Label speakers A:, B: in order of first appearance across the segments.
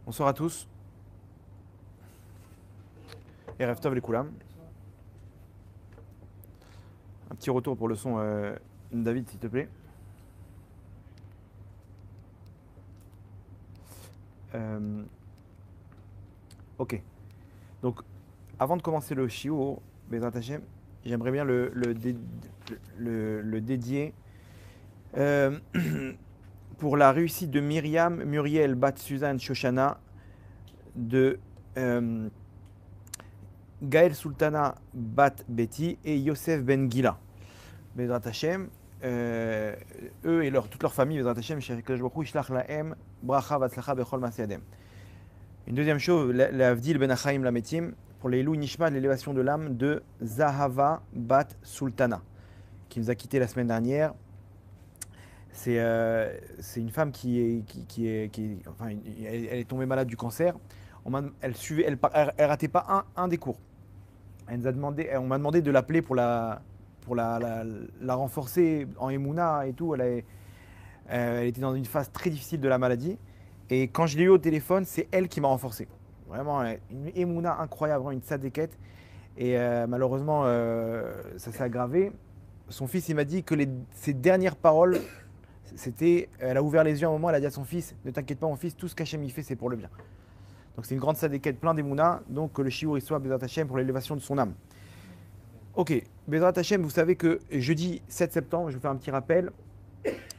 A: Bonsoir à tous. Erev Tov les Koulam. Un petit retour pour le son, David, s'il te plaît. Euh, ok. Donc, avant de commencer le shiur, Bezrat Hashem, j'aimerais bien le dédier euh, pour la réussite de Myriam Muriel Bat Suzanne Shoshana, de Gaël Sultana Bat Betty et Yosef Ben Gila. Bezrat Hashem, eux et toute leur famille, Bezrat Hashem, Shekadosh Baruch Hu Yishlach Lahem Bracha Vatzlacha Bechol Maaseh Yadem. Une deuxième chose, la Avdil Ben Achaim Lametim, pour les Ilou Nishma, l'élévation de l'âme de Zahava Bat Sultana, qui nous a quittés la semaine dernière. C'est une femme enfin, elle est tombée malade du cancer. Elle ratait pas un des cours. On m'a demandé de l'appeler pour la renforcer en Emouna et tout. Elle était dans une phase très difficile de la maladie. Et quand je l'ai eu au téléphone, c'est elle qui m'a renforcé. Vraiment, une Emouna incroyable, vraiment une tzadékette. Et malheureusement, ça s'est aggravé. Son fils, il m'a dit que ses dernières paroles, elle a ouvert les yeux à un moment, elle a dit à son fils, ne t'inquiète pas mon fils, tout ce qu'Hachem y fait, c'est pour le bien. Donc c'est une grande tzadékette, plein d'Emouna, donc que le shiur soit Bezrat Hashem pour l'élévation de son âme. Ok, Bezrat Hashem, vous savez que jeudi 7 septembre, je vous fais un petit rappel,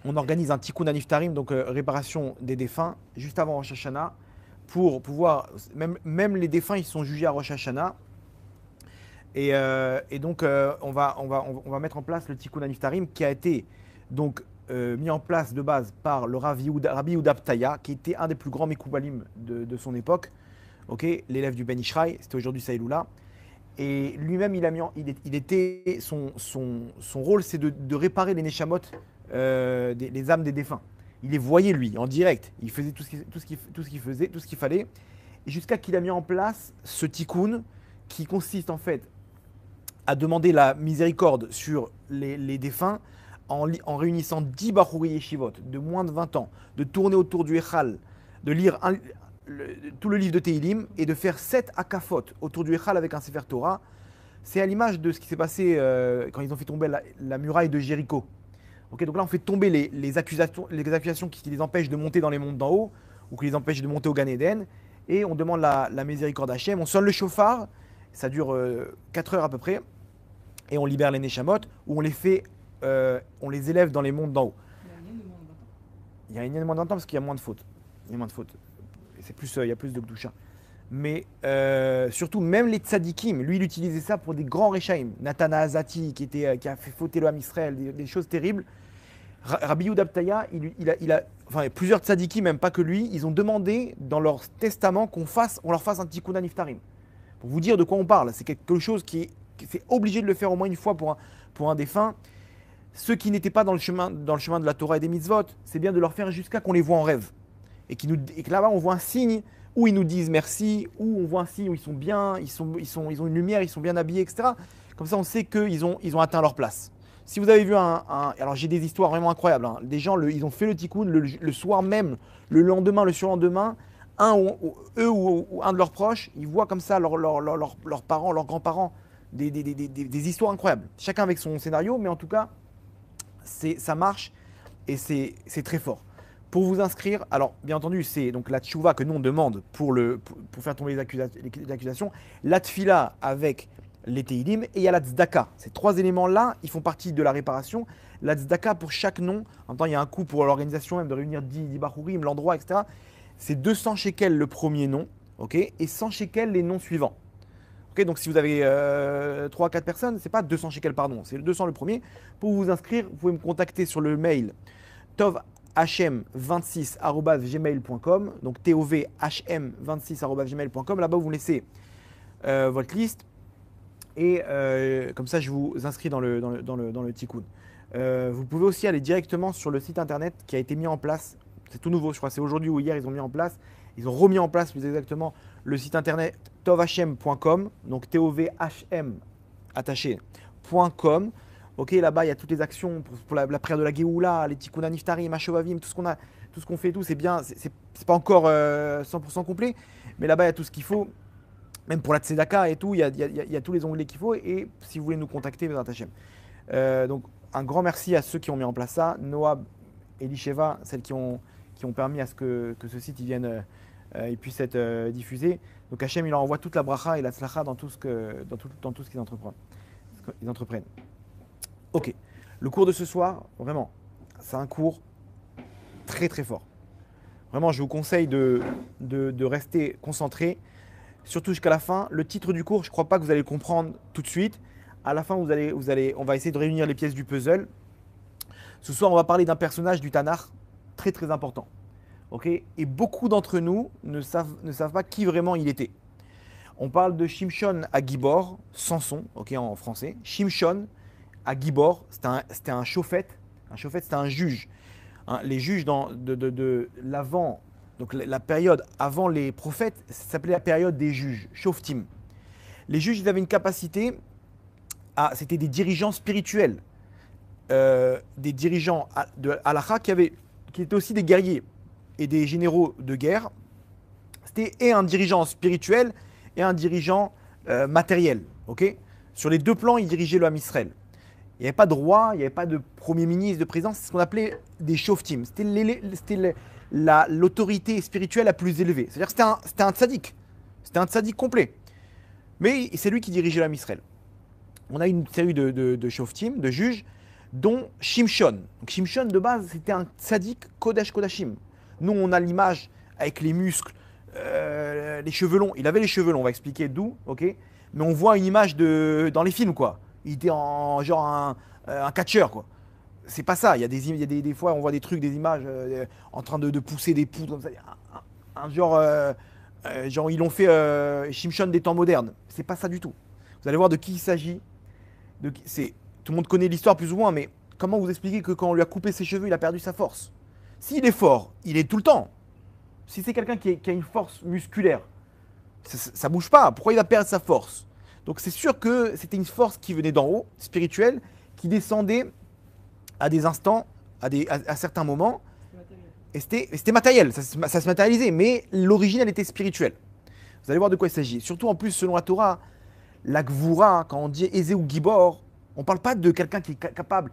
A: on organise un Tikkun Aniftarim, donc réparation des défunts, juste avant Rosh Hashanah, pour pouvoir, même les défunts, ils sont jugés à Rosh Hashanah. Et donc, on va mettre en place le Tikkun Aniftarim qui a été donc mis en place de base par le Rabbi Yehuda Ptaya, qui était un des plus grands Mekoubalim de son époque, okay, l'élève du Ben Ishraï, c'était aujourd'hui Saïloula. Et lui-même, son rôle, c'est de réparer les Neshamot, les âmes des défunts. Il les voyait, lui, en direct. Il faisait tout ce qu'il fallait. Et jusqu'à qu'il a mis en place ce tikkun qui consiste en fait à demander la miséricorde sur les défunts en réunissant 10 Bachouri Yeshivot de moins de 20 ans, de tourner autour du Echal, de lire tout le livre de Tehilim et de faire 7 akafot autour du Echal avec un Sefer Torah. C'est à l'image de ce qui s'est passé quand ils ont fait tomber la muraille de Jéricho. Okay, donc là, on fait tomber les accusations qui les empêchent de monter dans les mondes d'en haut ou qui les empêchent de monter au Gan Eden. Et on demande la miséricorde d'Hachem. On sonne le chauffard, ça dure 4 heures à peu près. Et on libère les Neshamot ou on les élève dans les mondes d'en haut. Il y a une moins de 20 ans parce qu'il y a moins de fautes. Il y a moins de fautes. Il y a plus de Gdusha. Mais surtout, même les tzadikim, lui, il utilisait ça pour des grands Rechaim. Nathan Azati, qui a fait fauter le Ham Israël, des choses terribles. Rabbi Yehuda Ptaya, enfin, plusieurs tzadikim, même pas que lui, ils ont demandé dans leur testament qu'on leur fasse un tikkun niftarim. Pour vous dire de quoi on parle, c'est quelque chose c'est obligé de le faire au moins une fois pour un défunt. Ceux qui n'étaient pas dans le chemin de la Torah et des mitzvot, c'est bien de leur faire jusqu'à qu'on les voit en rêve. Et que là-bas, on voit un signe où ils nous disent merci, où on voit un signe où ils sont bien, ils ont une lumière, ils sont bien habillés, etc. Comme ça, on sait qu'ils ont atteint leur place. Si vous avez vu alors j'ai des histoires vraiment incroyables. Hein. Des gens, ils ont fait le tikkun le soir même, le lendemain, le surlendemain. Eux ou un de leurs proches, ils voient comme ça leurs parents, leurs grands-parents, des histoires incroyables. Chacun avec son scénario, mais en tout cas, ça marche et c'est très fort. Pour vous inscrire, alors bien entendu, c'est donc la tchouva que nous on demande pour faire tomber les accusations, la tfila avec les teilim et il y a la tzedaka. Ces trois éléments-là, ils font partie de la réparation. La tzedaka pour chaque nom, en même temps il y a un coût pour l'organisation même de réunir 10 bachurim, l'endroit, etc. C'est 200 shekels le premier nom, ok, et 100 shekels les noms suivants. Okay, donc si vous avez 3-4 personnes, c'est pas 200 shekels pardon, c'est 200 le premier. Pour vous inscrire, vous pouvez me contacter sur le mail tovhm26@gmail.com, donc tovhm26@gmail.com. Là-bas, vous me laissez votre liste et comme ça, je vous inscris dans le tikkun. Vous pouvez aussi aller directement sur le site internet qui a été mis en place. C'est tout nouveau, je crois. C'est aujourd'hui ou hier, ils ont mis en place. Ils ont remis en place plus exactement le site internet tovhm.com, donc tovhm attaché.com. Ok, là-bas, il y a toutes les actions pour la prière de la Géoula, les Tikkun Niftarim, Mashovavim, tout ce tout ce qu'on fait et tout, c'est bien, c'est pas encore 100% complet, mais là-bas, il y a tout ce qu'il faut. Même pour la tzedaka et tout, il y a tous les onglets qu'il faut. Et si vous voulez nous contacter, Bezrat Hashem. Donc, un grand merci à ceux qui ont mis en place ça. Noab, Elisheva, celles qui ont permis à ce que ce site il puisse être diffusé. Donc, Hashem, il leur envoie toute la bracha et la tzlacha dans tout ce qu'ils entreprennent. Ok. Le cours de ce soir, vraiment, c'est un cours très très fort. Vraiment, je vous conseille de rester concentré. Surtout jusqu'à la fin. Le titre du cours, je ne crois pas que vous allez le comprendre tout de suite. À la fin, on va essayer de réunir les pièces du puzzle. Ce soir, on va parler d'un personnage du Tanakh très très important. Okay, et beaucoup d'entre nous ne savent pas qui vraiment il était. On parle de Shimshon à Gibor, Samson, okay, en français. Shimshon à Gibor, c'était un shofet. Un shofet, c'était un juge. Hein, les juges de l'avant. Donc la période avant les prophètes, ça s'appelait la période des juges, Shoftim. Les juges, ils avaient une capacité c'était des dirigeants spirituels, des dirigeants de halakha qui étaient aussi des guerriers et des généraux de guerre. C'était et un dirigeant spirituel et un dirigeant matériel. Okay, sur les deux plans, ils dirigeaient le Ham Israël. Il n'y avait pas de roi, il n'y avait pas de premier ministre, de président, c'est ce qu'on appelait des Shoftim. C'était l'autorité spirituelle la plus élevée. C'est-à-dire que c'était un tzaddik. C'était un tzaddik complet. Mais c'est lui qui dirigeait l'Am Israël. On a une série de shoftim, de juges, dont Shimshon. Donc Shimshon, de base, c'était un tzaddik Kodesh Kodashim. Nous, on a l'image avec les muscles, les cheveux longs. Il avait les cheveux longs, on va expliquer d'où, ok. Mais on voit une image dans les films, quoi. Il était genre un catcheur, quoi. C'est pas ça. Il y a des fois, on voit des trucs, des images en train de pousser des poudres comme ça. Genre ils l'ont fait Shimshon des temps modernes. C'est pas ça du tout. Vous allez voir de qui il s'agit. Tout le monde connaît l'histoire plus ou moins, mais comment vous expliquer que quand on lui a coupé ses cheveux, il a perdu sa force? S'il est fort, il est tout le temps. Si c'est quelqu'un qui a une force musculaire, ça bouge pas. Pourquoi il va perdre sa force? Donc c'est sûr que c'était une force qui venait d'en haut, spirituelle, qui descendait à des instants, à certains moments. Et c'était matériel, ça se matérialisait, mais l'origine, elle était spirituelle. Vous allez voir de quoi il s'agit. Surtout en plus, selon la Torah, la Gvura, quand on dit Ezé ou Gibor, on ne parle pas de quelqu'un qui est capable,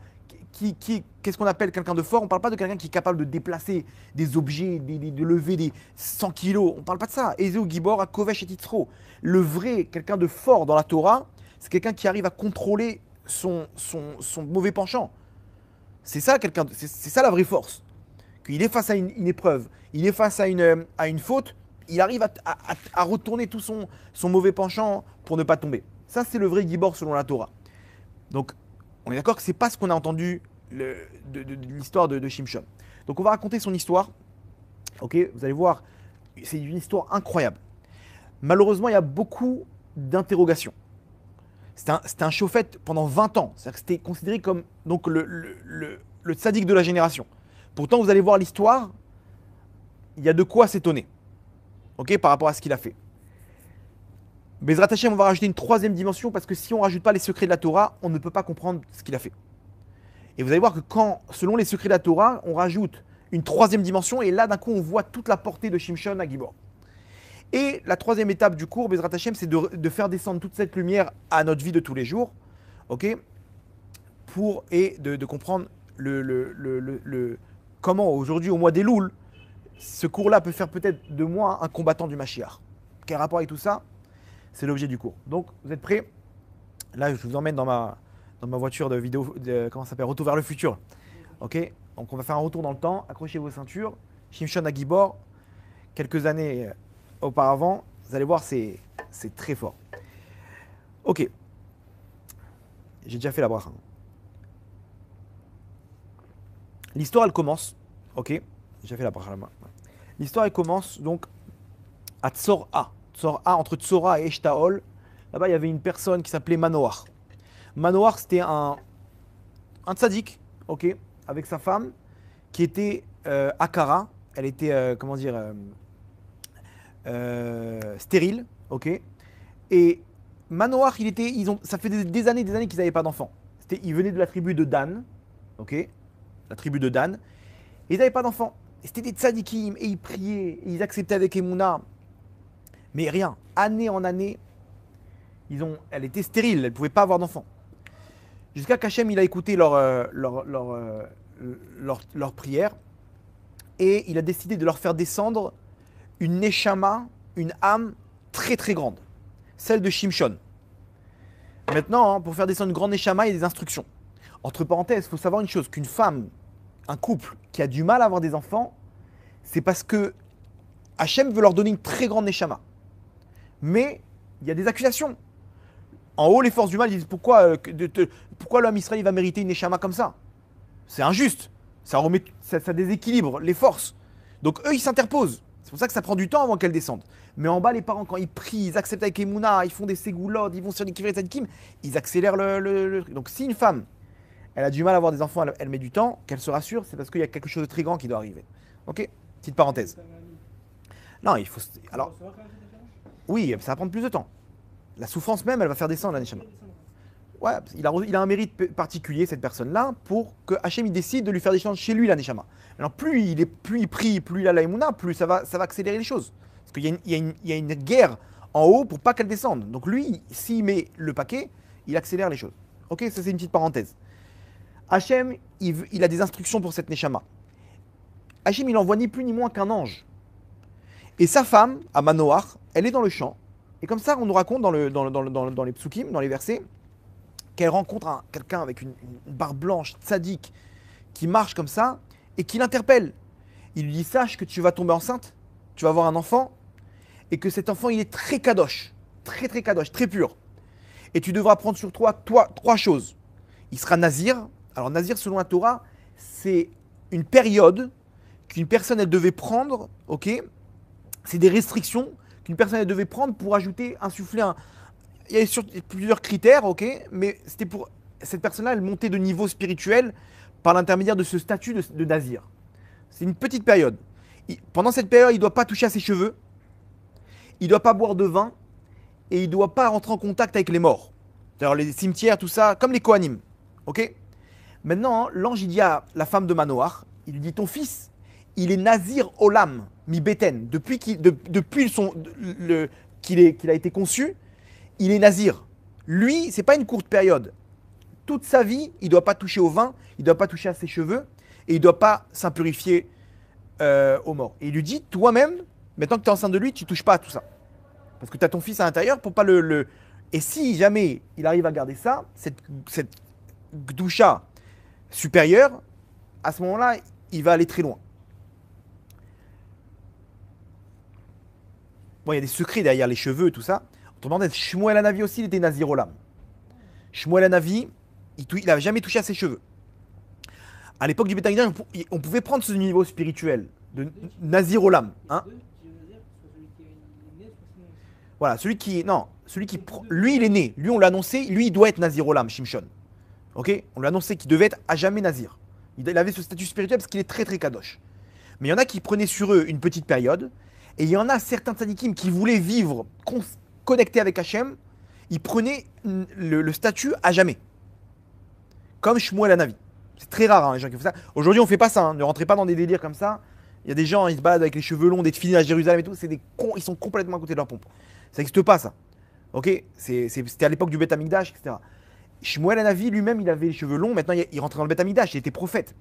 A: qu'est-ce qu'on appelle quelqu'un de fort? On ne parle pas de quelqu'un qui est capable de déplacer des objets, de lever des 100 kilos. On ne parle pas de ça. Ezé ou Gibor, à Kovesh et Titzro. Le vrai, quelqu'un de fort dans la Torah, c'est quelqu'un qui arrive à contrôler son mauvais penchant. C'est ça, c'est ça la vraie force. Qu'il est face à une épreuve, il est face à une faute, il arrive à retourner tout son mauvais penchant pour ne pas tomber. Ça, c'est le vrai Gibor selon la Torah. Donc, on est d'accord que ce n'est pas ce qu'on a entendu de l'histoire de Shimshon. Donc, on va raconter son histoire. Ok, vous allez voir, c'est une histoire incroyable. Malheureusement, il y a beaucoup d'interrogations. C'était un shofet pendant 20 ans. C'est-à-dire que c'était considéré comme donc, le tzaddik de la génération. Pourtant, vous allez voir l'histoire, il y a de quoi s'étonner, ok, par rapport à ce qu'il a fait. Bezrat Hashem, on va rajouter une troisième dimension, parce que si on ne rajoute pas les secrets de la Torah, on ne peut pas comprendre ce qu'il a fait. Et vous allez voir que selon les secrets de la Torah, on rajoute une troisième dimension, et là, d'un coup, on voit toute la portée de Shimshon à Gibor. Et la troisième étape du cours, Bezrat Hashem, c'est de faire descendre toute cette lumière à notre vie de tous les jours, ok, et de comprendre comment aujourd'hui, au mois des Louls, ce cours-là peut faire peut-être de moi un combattant du Mashiach. Quel rapport avec tout ça? C'est l'objet du cours. Donc, vous êtes prêts? Là, je vous emmène dans ma voiture de vidéo, comment ça s'appelle? Retour vers le futur. Ok? Donc, on va faire un retour dans le temps. Accrochez vos ceintures. Shimshon à Gibor, quelques années auparavant. Vous allez voir, c'est très fort. Ok. J'ai déjà fait la bracha. L'histoire, elle commence, ok, j'ai fait la bracha. L'histoire, elle commence donc à Tzor'a. Tzor'a, entre Tzor'a et Eshtaol. Là-bas, il y avait une personne qui s'appelait Manoach. Manoach, c'était un tzaddik, ok, avec sa femme, qui était Akara. Elle était, stérile, ok. Et Manoach, ça fait des années qu'ils n'avaient pas d'enfants. Il venait de la tribu de Dan, ok. La tribu de Dan, et ils n'avaient pas d'enfants. C'était des tzadikim, et ils priaient, et ils acceptaient avec Emouna. Mais rien, année en année, elle était stérile, elle ne pouvait pas avoir d'enfant. Jusqu'à qu'Hachem, il a écouté leur prière, et il a décidé de leur faire descendre une neshama, une âme très très grande, celle de Shimshon. Maintenant, pour faire descendre une grande neshama, il y a des instructions. Entre parenthèses, il faut savoir une chose, qu'une femme, un couple qui a du mal à avoir des enfants, c'est parce que Hachem veut leur donner une très grande neshama. Mais il y a des accusations. En haut, les forces du mal disent pourquoi l'homme Israël va mériter une neshama comme ça? C'est injuste. Ça déséquilibre les forces. Donc eux, ils s'interposent. C'est pour ça que ça prend du temps avant qu'elles descendent. Mais en bas, les parents, quand ils prient, ils acceptent avec Emouna, ils font des ségoulottes, ils vont sur les kivrei tzadikim, ils accélèrent le truc. Donc si une femme, elle a du mal à avoir des enfants, elle met du temps, qu'elle se rassure, c'est parce qu'il y a quelque chose de très grand qui doit arriver. Ok? Petite parenthèse. Non, il faut. Alors, oui, ça va prendre plus de temps. La souffrance même, elle va faire descendre la neshama. Ouais, il a un mérite particulier, cette personne-là, pour que Hachem il décide de lui faire descendre chez lui la neshama. Alors plus il prie, plus il a la Emouna, plus ça va accélérer les choses. Parce qu'il y a une guerre en haut pour pas qu'elle descende. Donc lui, s'il met le paquet, il accélère les choses. Ok, ça c'est une petite parenthèse. Hachem, il a des instructions pour cette neshama. Hachem, il envoie ni plus ni moins qu'un ange. Et sa femme, à Manoach, elle est dans le champ. Et comme ça, on nous raconte dans les psukim, dans les versets, qu'elle rencontre quelqu'un avec une barbe blanche, tzaddik, qui marche comme ça, et qui l'interpelle. Il lui dit, sache que tu vas tomber enceinte, tu vas avoir un enfant, et que cet enfant, il est très kadosh, très kadosh, très pur. Et tu devras prendre sur toi trois choses. Il sera nazir. Alors nazir, selon la Torah, c'est une période qu'une personne, elle devait prendre, ok? C'est des restrictions qu'une personne, elle devait prendre pour insuffler il y a plusieurs critères, ok, mais c'était pour cette personne-là, elle montait de niveau spirituel par l'intermédiaire de ce statut de nazir. C'est une petite période. Pendant cette période, il ne doit pas toucher à ses cheveux, il ne doit pas boire de vin et il ne doit pas rentrer en contact avec les morts. C'est-à-dire les cimetières, tout ça, comme les Kohanim. Ok? Maintenant, l'ange, il dit à la femme de Manoach, il lui dit, ton fils, il est nazir olam, mi beten, depuis qu'il a été conçu, il est nazir. Lui, c'est pas une courte période. Toute sa vie, il ne doit pas toucher au vin, il ne doit pas toucher à ses cheveux, et il ne doit pas s'impurifier aux morts. Et il lui dit, toi-même, maintenant que tu es enceinte de lui, tu ne touches pas à tout ça. Parce que tu as ton fils à l'intérieur pour pas le... Et si jamais il arrive à garder ça, cette gdoucha supérieure, à ce moment-là, il va aller très loin. Bon, il y a des secrets derrière les cheveux et tout ça. Autrement dit, Shmuel Hanavi aussi, il était Nazir Olam. Shmuel Hanavi, il n'avait jamais touché à ses cheveux. À l'époque du Beth Amikdash, on pouvait prendre ce niveau spirituel de Nazir Olam. Hein. Voilà, lui, il est né. Lui, on l'a annoncé. Lui, il doit être Nazir Olam, Shimshon. Ok? On l'a annoncé qu'il devait être à jamais Nazir. Il avait ce statut spirituel parce qu'il est très kadosh. Mais il y en a qui prenaient sur eux une petite période. Et il y en a certains tzadikim qui voulaient vivre connectés avec Hachem. Ils prenaient le statut à jamais. Comme Shmuel Hanavi. C'est très rare, hein, les gens qui font ça. Aujourd'hui, on ne fait pas ça. Hein. Ne rentrez pas dans des délires comme ça. Il y a des gens, ils se baladent avec les cheveux longs, des tefilines à Jérusalem et tout. C'est des cons, ils sont complètement à côté de leur pompe. Ça n'existe pas, ça. Ok? C'était à l'époque du Beth Amikdash, etc. Shmuel Hanavi lui-même, il avait les cheveux longs. Maintenant, il rentrait dans le Beth Amikdash. Il était prophète.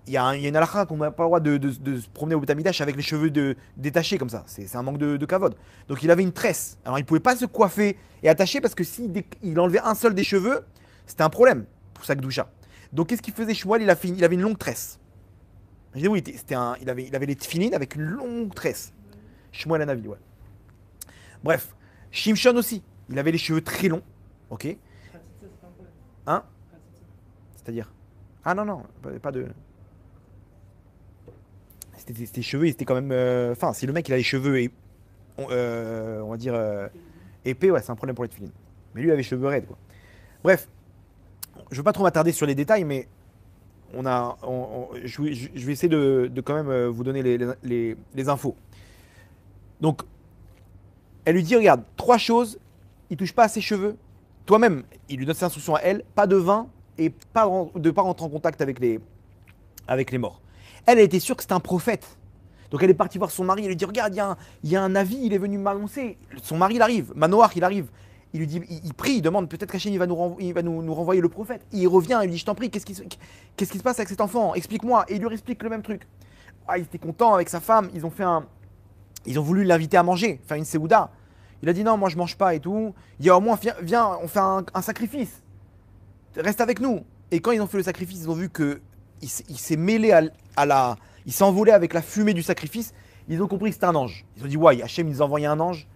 A: Il y a une halakha qu'on n'a pas le droit de se promener au Beth Amikdash avec les cheveux détachés comme ça. C'est un manque de kavod. Donc, il avait une tresse. Alors, il ne pouvait pas se coiffer et attacher parce que s'il enlevait un seul des cheveux, c'était un problème pour sa gdoucha. Donc, qu'est-ce qu'il faisait Shmuel? Il avait une longue tresse. Je dis oui, il avait les tefilines avec une longue tresse. Shmuel Hanavi, ouais. Bref, Shimshon aussi. Il avait les cheveux très longs. Ok. Hein? C'est-à-dire? Ah non, pas de. Ses cheveux, ils étaient quand même. Enfin, si le mec il a les cheveux on va dire épais, ouais, c'est un problème pour les tefilines. Mais lui il avait les cheveux raides, quoi. Bref, je veux pas trop m'attarder sur les détails, mais je vais essayer de quand même vous donner les infos. Donc, elle lui dit, regarde, 3 choses, il touche pas à ses cheveux. Toi-même, il lui donne ses instructions à elle, pas de vin et de pas rentrer en contact avec les morts. Elle était sûre que c'était un prophète. Donc elle est partie voir son mari, elle lui dit regarde, il y a un avis, il est venu m'annoncer. Son mari, il arrive, Manoach, il arrive. Il lui dit, il prie, il demande peut-être qu'Hachem il va, nous renvoyer le prophète. Et il revient, il lui dit je t'en prie, qu'est-ce qui se passe avec cet enfant? Explique-moi. Et il lui explique le même truc. Ah, il était content avec sa femme, ils ont voulu l'inviter à manger, faire une séouda. Il a dit non, moi je mange pas et tout. Il dit au moins viens, on fait un sacrifice. Reste avec nous. Et quand ils ont fait le sacrifice, ils ont vu que il s'est mêlé il s'est envolé avec la fumée du sacrifice. Ils ont compris que c'était un ange. Ils ont dit ouais, Hachem il nous a envoyé un ange.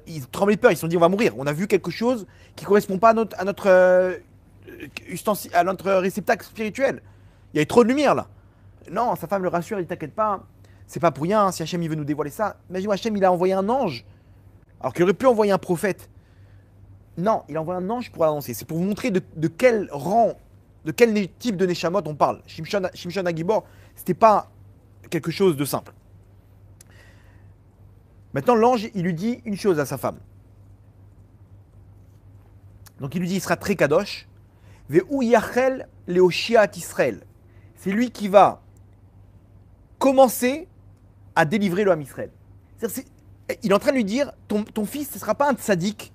A: Ils tremblaient de peur. Ils se sont dit on va mourir. On a vu quelque chose qui correspond pas à notre réceptacle spirituel. Il y avait trop de lumière là. Non, sa femme le rassure. Elle dit t'inquiète pas, c'est pas pour rien. Si Hachem il veut nous dévoiler ça, imagine-moi Hachem il a envoyé un ange. Alors qu'il aurait pu envoyer un prophète. Non, il envoie un ange pour l'annoncer. C'est pour vous montrer de quel rang, de quel type de Neshamot on parle. Shimshon Agibor, c'était pas quelque chose de simple. Maintenant, l'ange, il lui dit une chose à sa femme. Donc il lui dit, il sera très kadosh. Ve'u yachel leoshiat Israël. C'est lui qui va commencer à délivrer le Ham Israël. Il est en train de lui dire, ton fils, ce ne sera pas un tzaddik,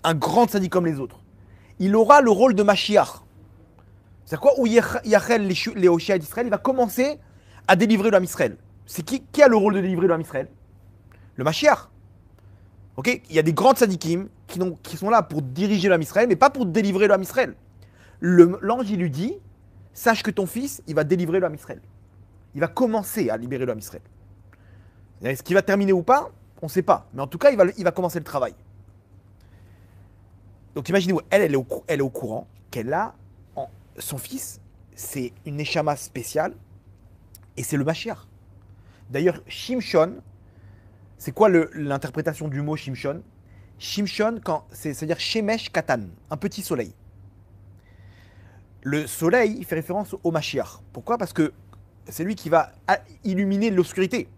A: un grand tzaddik comme les autres. Il aura le rôle de Mashiach. C'est quoi? Ou Yachel Léoshia d'Israël, il va commencer à délivrer le Ham Israël. C'est qui a le rôle de délivrer le Ham Israël? Le Mashiach. Ok? Il y a des grands tzaddikim qui sont là pour diriger le Ham Israël, mais pas pour délivrer le Ham Israël. L'ange, il lui dit, sache que ton fils, il va délivrer le Ham Israël. Il va commencer à libérer le Ham Israël. Est-ce qu'il va terminer ou pas? On ne sait pas. Mais en tout cas, il va commencer le travail. Donc imaginez-vous, elle est au courant qu'elle a son fils, c'est une Neshama spéciale, et c'est le Mashiach. D'ailleurs, Shimshon, c'est quoi l'interprétation du mot Shimshon? Shimshon, c'est-à-dire Shemesh Katan, un petit soleil. Le soleil, il fait référence au Mashiach. Pourquoi? Parce que c'est lui qui va illuminer l'obscurité.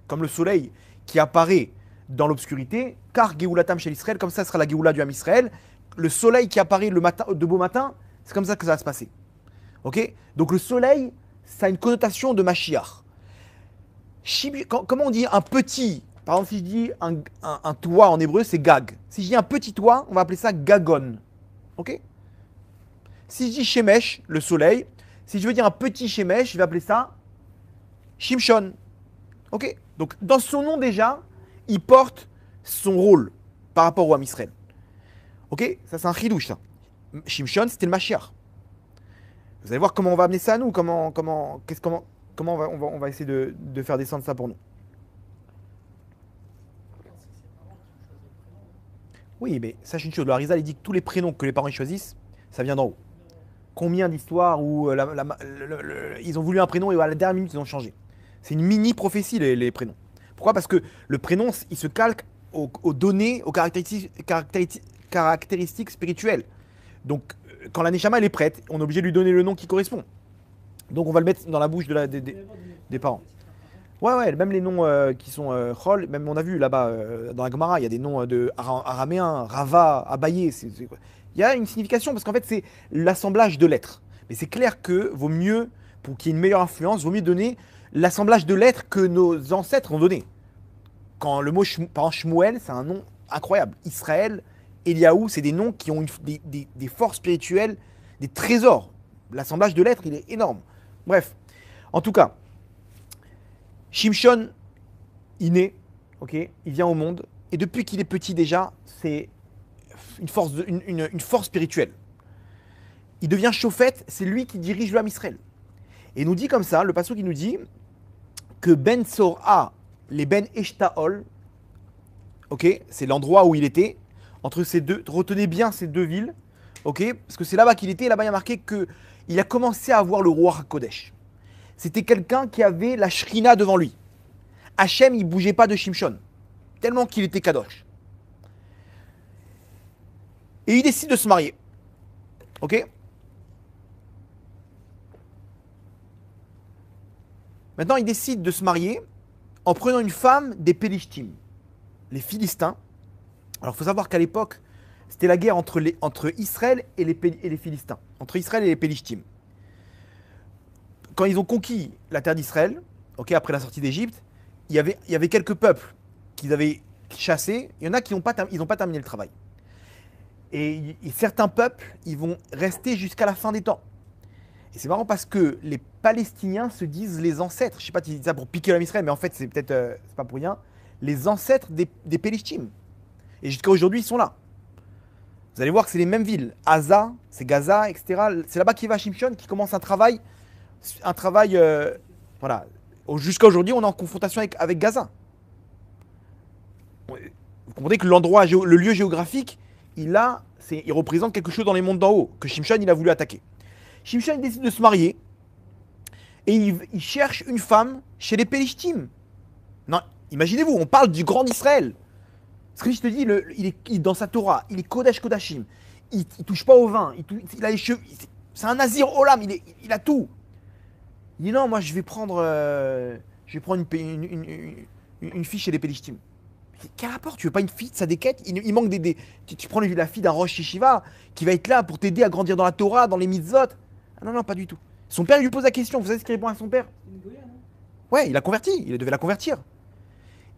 A: Comme le soleil qui apparaît dans l'obscurité, car Geoulatam chez l'Israël, comme ça sera la Géoula du Ham Israël. Le soleil qui apparaît le matin, de beau matin, c'est comme ça que ça va se passer. Ok? Donc le soleil, ça a une connotation de Mashiach. Comment on dit un petit? Par exemple, si je dis un toit en hébreu, c'est gag. Si je dis un petit toit, on va appeler ça gagon. Ok? Si je dis shemesh, le soleil, si je veux dire un petit shemesh, je vais appeler ça Shimshon. Ok? Donc dans son nom déjà, il porte son rôle par rapport au Ham Israël. Ok? Ça c'est un chidouche ça. Shimshon, c'était le Mashiach. Vous allez voir comment on va amener ça à nous, comment on va essayer de faire descendre ça pour nous. Oui, mais sache une chose, le Harizal il dit que tous les prénoms que les parents choisissent, ça vient d'en haut. Combien d'histoires où ils ont voulu un prénom et à la dernière minute ils ont changé. C'est une mini prophétie les prénoms. Pourquoi? Parce que le prénom il se calque aux données, aux caractéristiques spirituelles. Donc quand la Neshama elle est prête, on est obligé de lui donner le nom qui correspond. Donc on va le mettre dans la bouche des parents. Ouais, même les noms qui sont Chol, même on a vu là-bas dans la Gemara, il y a des noms de araméens, Rava, Abaye. Il y a une signification parce qu'en fait c'est l'assemblage de lettres. Mais c'est clair que vaut mieux, pour qu'il y ait une meilleure influence, vaut mieux donner l'assemblage de lettres que nos ancêtres ont donné. Quand le mot, par exemple, Shmuel, c'est un nom incroyable. Israël, Eliaou, c'est des noms qui ont des forces spirituelles, des trésors. L'assemblage de lettres, il est énorme. Bref, en tout cas, Shimshon, il naît, ok, il vient au monde, et depuis qu'il est petit déjà, c'est une force spirituelle. Il devient chauffette, c'est lui qui dirige le Ham Israël. Et il nous dit comme ça, le passage qui nous dit que Ben Sorah, les Ben Eshtaol, ok, c'est l'endroit où il était, entre ces deux, retenez bien ces deux villes, ok, parce que c'est là-bas qu'il était, et là-bas il y a marqué qu'il a commencé à voir le roi HaKodesh. C'était quelqu'un qui avait la Shrina devant lui. Hachem, il ne bougeait pas de Shimshon, tellement qu'il était Kadosh. Et il décide de se marier. Ok? Maintenant, il décide de se marier en prenant une femme des Pélishtim, les Philistins. Alors, il faut savoir qu'à l'époque, c'était la guerre entre Israël et les Philistins, entre Israël et les Pélishtim. quand ils ont conquis la terre d'Israël, ok, après la sortie d'Égypte, il y avait quelques peuples qu'ils avaient chassés. Il y en a qui n'ont pas, ils ont pas terminé le travail. Et certains peuples, ils vont rester jusqu'à la fin des temps. Et c'est marrant parce que les Palestiniens se disent les ancêtres. Je ne sais pas si ils disent ça pour piquer l'homme Israël, mais en fait, c'est peut-être c'est pas pour rien. Les ancêtres des Pélishtim. Et jusqu'à aujourd'hui, ils sont là. Vous allez voir que c'est les mêmes villes. Gaza, c'est Gaza, etc. C'est là-bas qu'il va Shimshon, qui commence un travail. Voilà. Jusqu'à aujourd'hui, on est en confrontation avec Gaza. Vous comprenez que l'endroit, le lieu géographique, il représente quelque chose dans les mondes d'en haut, que Shimshon, il a voulu attaquer. Shimshon, il décide de se marier, et il cherche une femme chez les Pélishtim. Non, imaginez-vous, on parle du grand Israël. Ce que je te dis, il est dans sa Torah, il est Kodesh Kodashim, il touche pas au vin, il a les cheveux, c'est un Nazir Olam, il a tout. Il dit non, moi je vais prendre une fille chez les Pélishtim. Quel rapport? Tu veux pas une fille de sa déquête? Il manque tu prends la fille d'un Rosh Yeshiva qui va être là pour t'aider à grandir dans la Torah, dans les mitzvot. Ah non, non, pas du tout. Son père lui pose la question. Vous savez ce qu'il répond à son père? Ouais, il a converti. Il devait la convertir.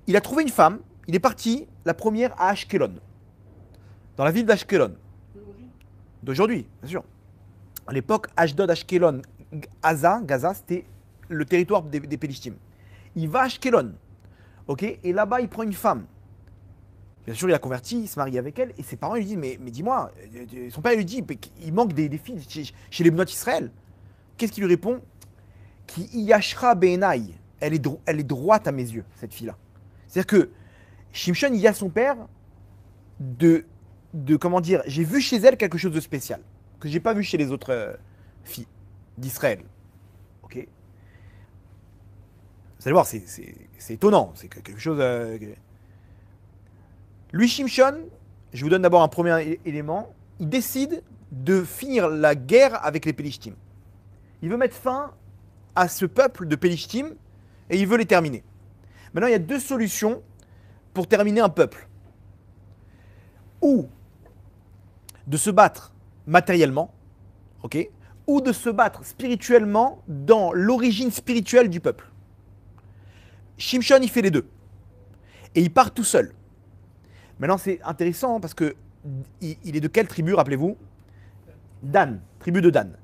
A: Il a trouvé une femme. Il est parti, la première, à Ashkelon. Dans la ville d'Ashkelon. D'aujourd'hui, bien sûr. À l'époque, Ashdod, Ashkelon, Gaza, c'était le territoire des Pélishtim. Il va à Ashkelon. Ok, et là-bas, il prend une femme. Bien sûr, il a converti, il se marie avec elle, et ses parents lui disent mais dis-moi, son père lui dit il manque des filles chez les Bnot Israël. Qu'est-ce qu'il lui répond? Ki yashra be'enai. Elle est droite à mes yeux, cette fille-là. C'est-à-dire que Shimshon, il y a son père de comment dire, j'ai vu chez elle quelque chose de spécial, que j'ai pas vu chez les autres filles d'Israël. Ok. Vous allez voir, c'est étonnant, c'est quelque chose. Lui, Shimshon, je vous donne d'abord un premier élément, il décide de finir la guerre avec les Pélishtim. Il veut mettre fin à ce peuple de Pélishtim et il veut les terminer. Maintenant, il y a deux solutions pour terminer un peuple. Ou de se battre matériellement, ok, ou de se battre spirituellement dans l'origine spirituelle du peuple. Shimshon, il fait les deux. Et il part tout seul. Maintenant, c'est intéressant parce que il est de quelle tribu, rappelez-vous? Dan, tribu de Dan.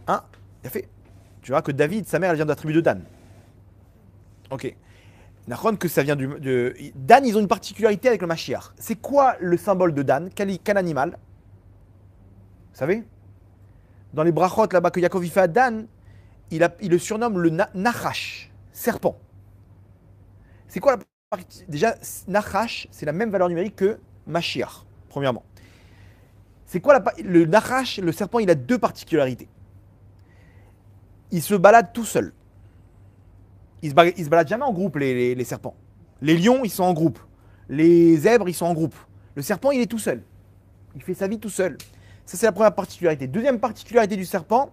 A: Hein? Il a fait. Tu vois que David, sa mère, elle vient de la tribu de Dan. Ok. N'achon que ça vient de Dan, ils ont une particularité avec le Mashiach. C'est quoi le symbole de Dan? Quel animal? Vous savez? Dans les brachot là-bas que Yaakov fait à Dan, il le surnomme le Nachash, serpent. C'est quoi la partie? Déjà, Nachash, c'est la même valeur numérique que Mashiach, premièrement. C'est quoi le Nachash, le serpent, il a deux particularités. Il se balade tout seul. Il se balade jamais en groupe, les serpents. Les lions, ils sont en groupe. Les zèbres, ils sont en groupe. Le serpent, il est tout seul. Il fait sa vie tout seul. Ça, c'est la première particularité. Deuxième particularité du serpent,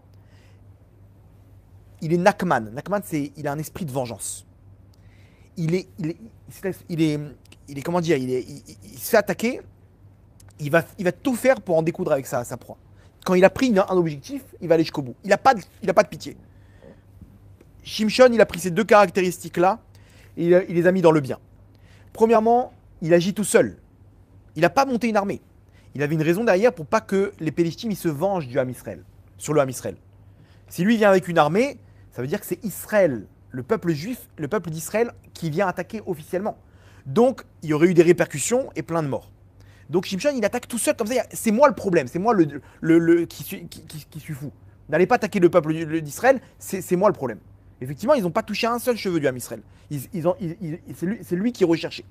A: il est Nakman. Nakman, il a un esprit de vengeance. Il est comment dire, il se fait attaquer, il va tout faire pour en découdre avec sa proie. Quand il a pris un objectif, il va aller jusqu'au bout. Il n'a pas de pitié. Shimshon, il a pris ces deux caractéristiques-là et il les a mis dans le bien. Premièrement, il agit tout seul. Il n'a pas monté une armée. Il avait une raison derrière pour pas que les Pélishtim ils se vengent du Ham Israël, sur le Ham Israël. Si lui vient avec une armée, ça veut dire que c'est Israël, le peuple juif, le peuple d'Israël qui vient attaquer officiellement. Donc, il y aurait eu des répercussions et plein de morts. Donc Shimshon, il attaque tout seul comme ça. C'est moi le problème, c'est moi qui suis fou. N'allez pas attaquer le peuple d'Israël, c'est moi le problème. Effectivement, ils n'ont pas touché un seul cheveu du Ham Israël. C'est lui qui est recherché.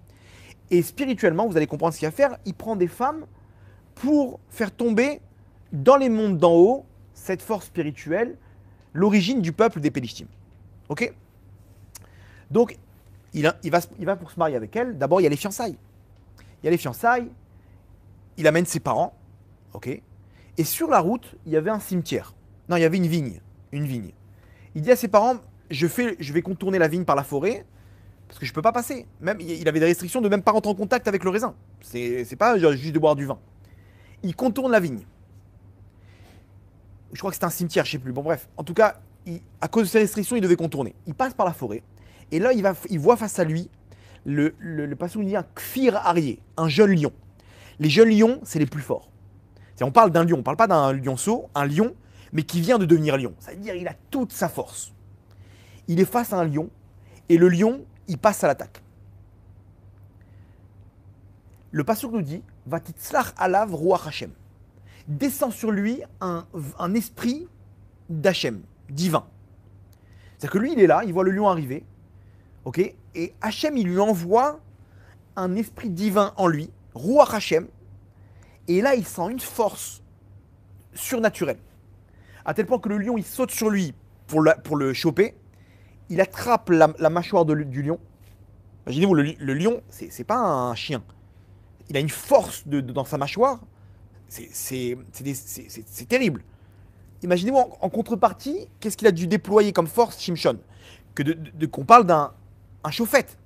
A: Et spirituellement, vous allez comprendre ce qu'il va faire. Il prend des femmes pour faire tomber dans les mondes d'en haut cette force spirituelle, l'origine du peuple des Pélishtim. Ok? Donc, il va pour se marier avec elle. D'abord, il y a les fiançailles. Il amène ses parents. Ok? Et sur la route, il y avait un cimetière. Non, il y avait une vigne. Il dit à ses parents, je vais contourner la vigne par la forêt, parce que je ne peux pas passer. Même, il avait des restrictions de même pas rentrer en contact avec le raisin. C'est pas juste de boire du vin. Il contourne la vigne. Je crois que c'est un cimetière, je ne sais plus. Bon bref, en tout cas, à cause de ces restrictions, il devait contourner. Il passe par la forêt, et là, il voit face à lui le passage où il dit un kfir arié, un jeune lion. Les jeunes lions, c'est les plus forts. On parle d'un lion, on parle pas d'un lionceau, un lion, mais qui vient de devenir lion. Ça veut dire qu'il a toute sa force. Il est face à un lion, et le lion, il passe à l'attaque. Le passouk nous dit, Vatitzlach alav ruach Hashem. Descend sur lui un esprit d'Hachem, divin. C'est-à-dire que lui, il est là, il voit le lion arriver, ok, et Hachem, il lui envoie un esprit divin en lui, ruach Hashem, et là, il sent une force surnaturelle. À tel point que le lion, il saute sur lui pour le choper, il attrape la mâchoire du lion. Imaginez-vous, le lion, c'est pas un chien. Il a une force dans sa mâchoire, c'est terrible. Imaginez-vous en contrepartie, qu'est-ce qu'il a dû déployer comme force, Shimshon, qu'on parle d'un chauffette,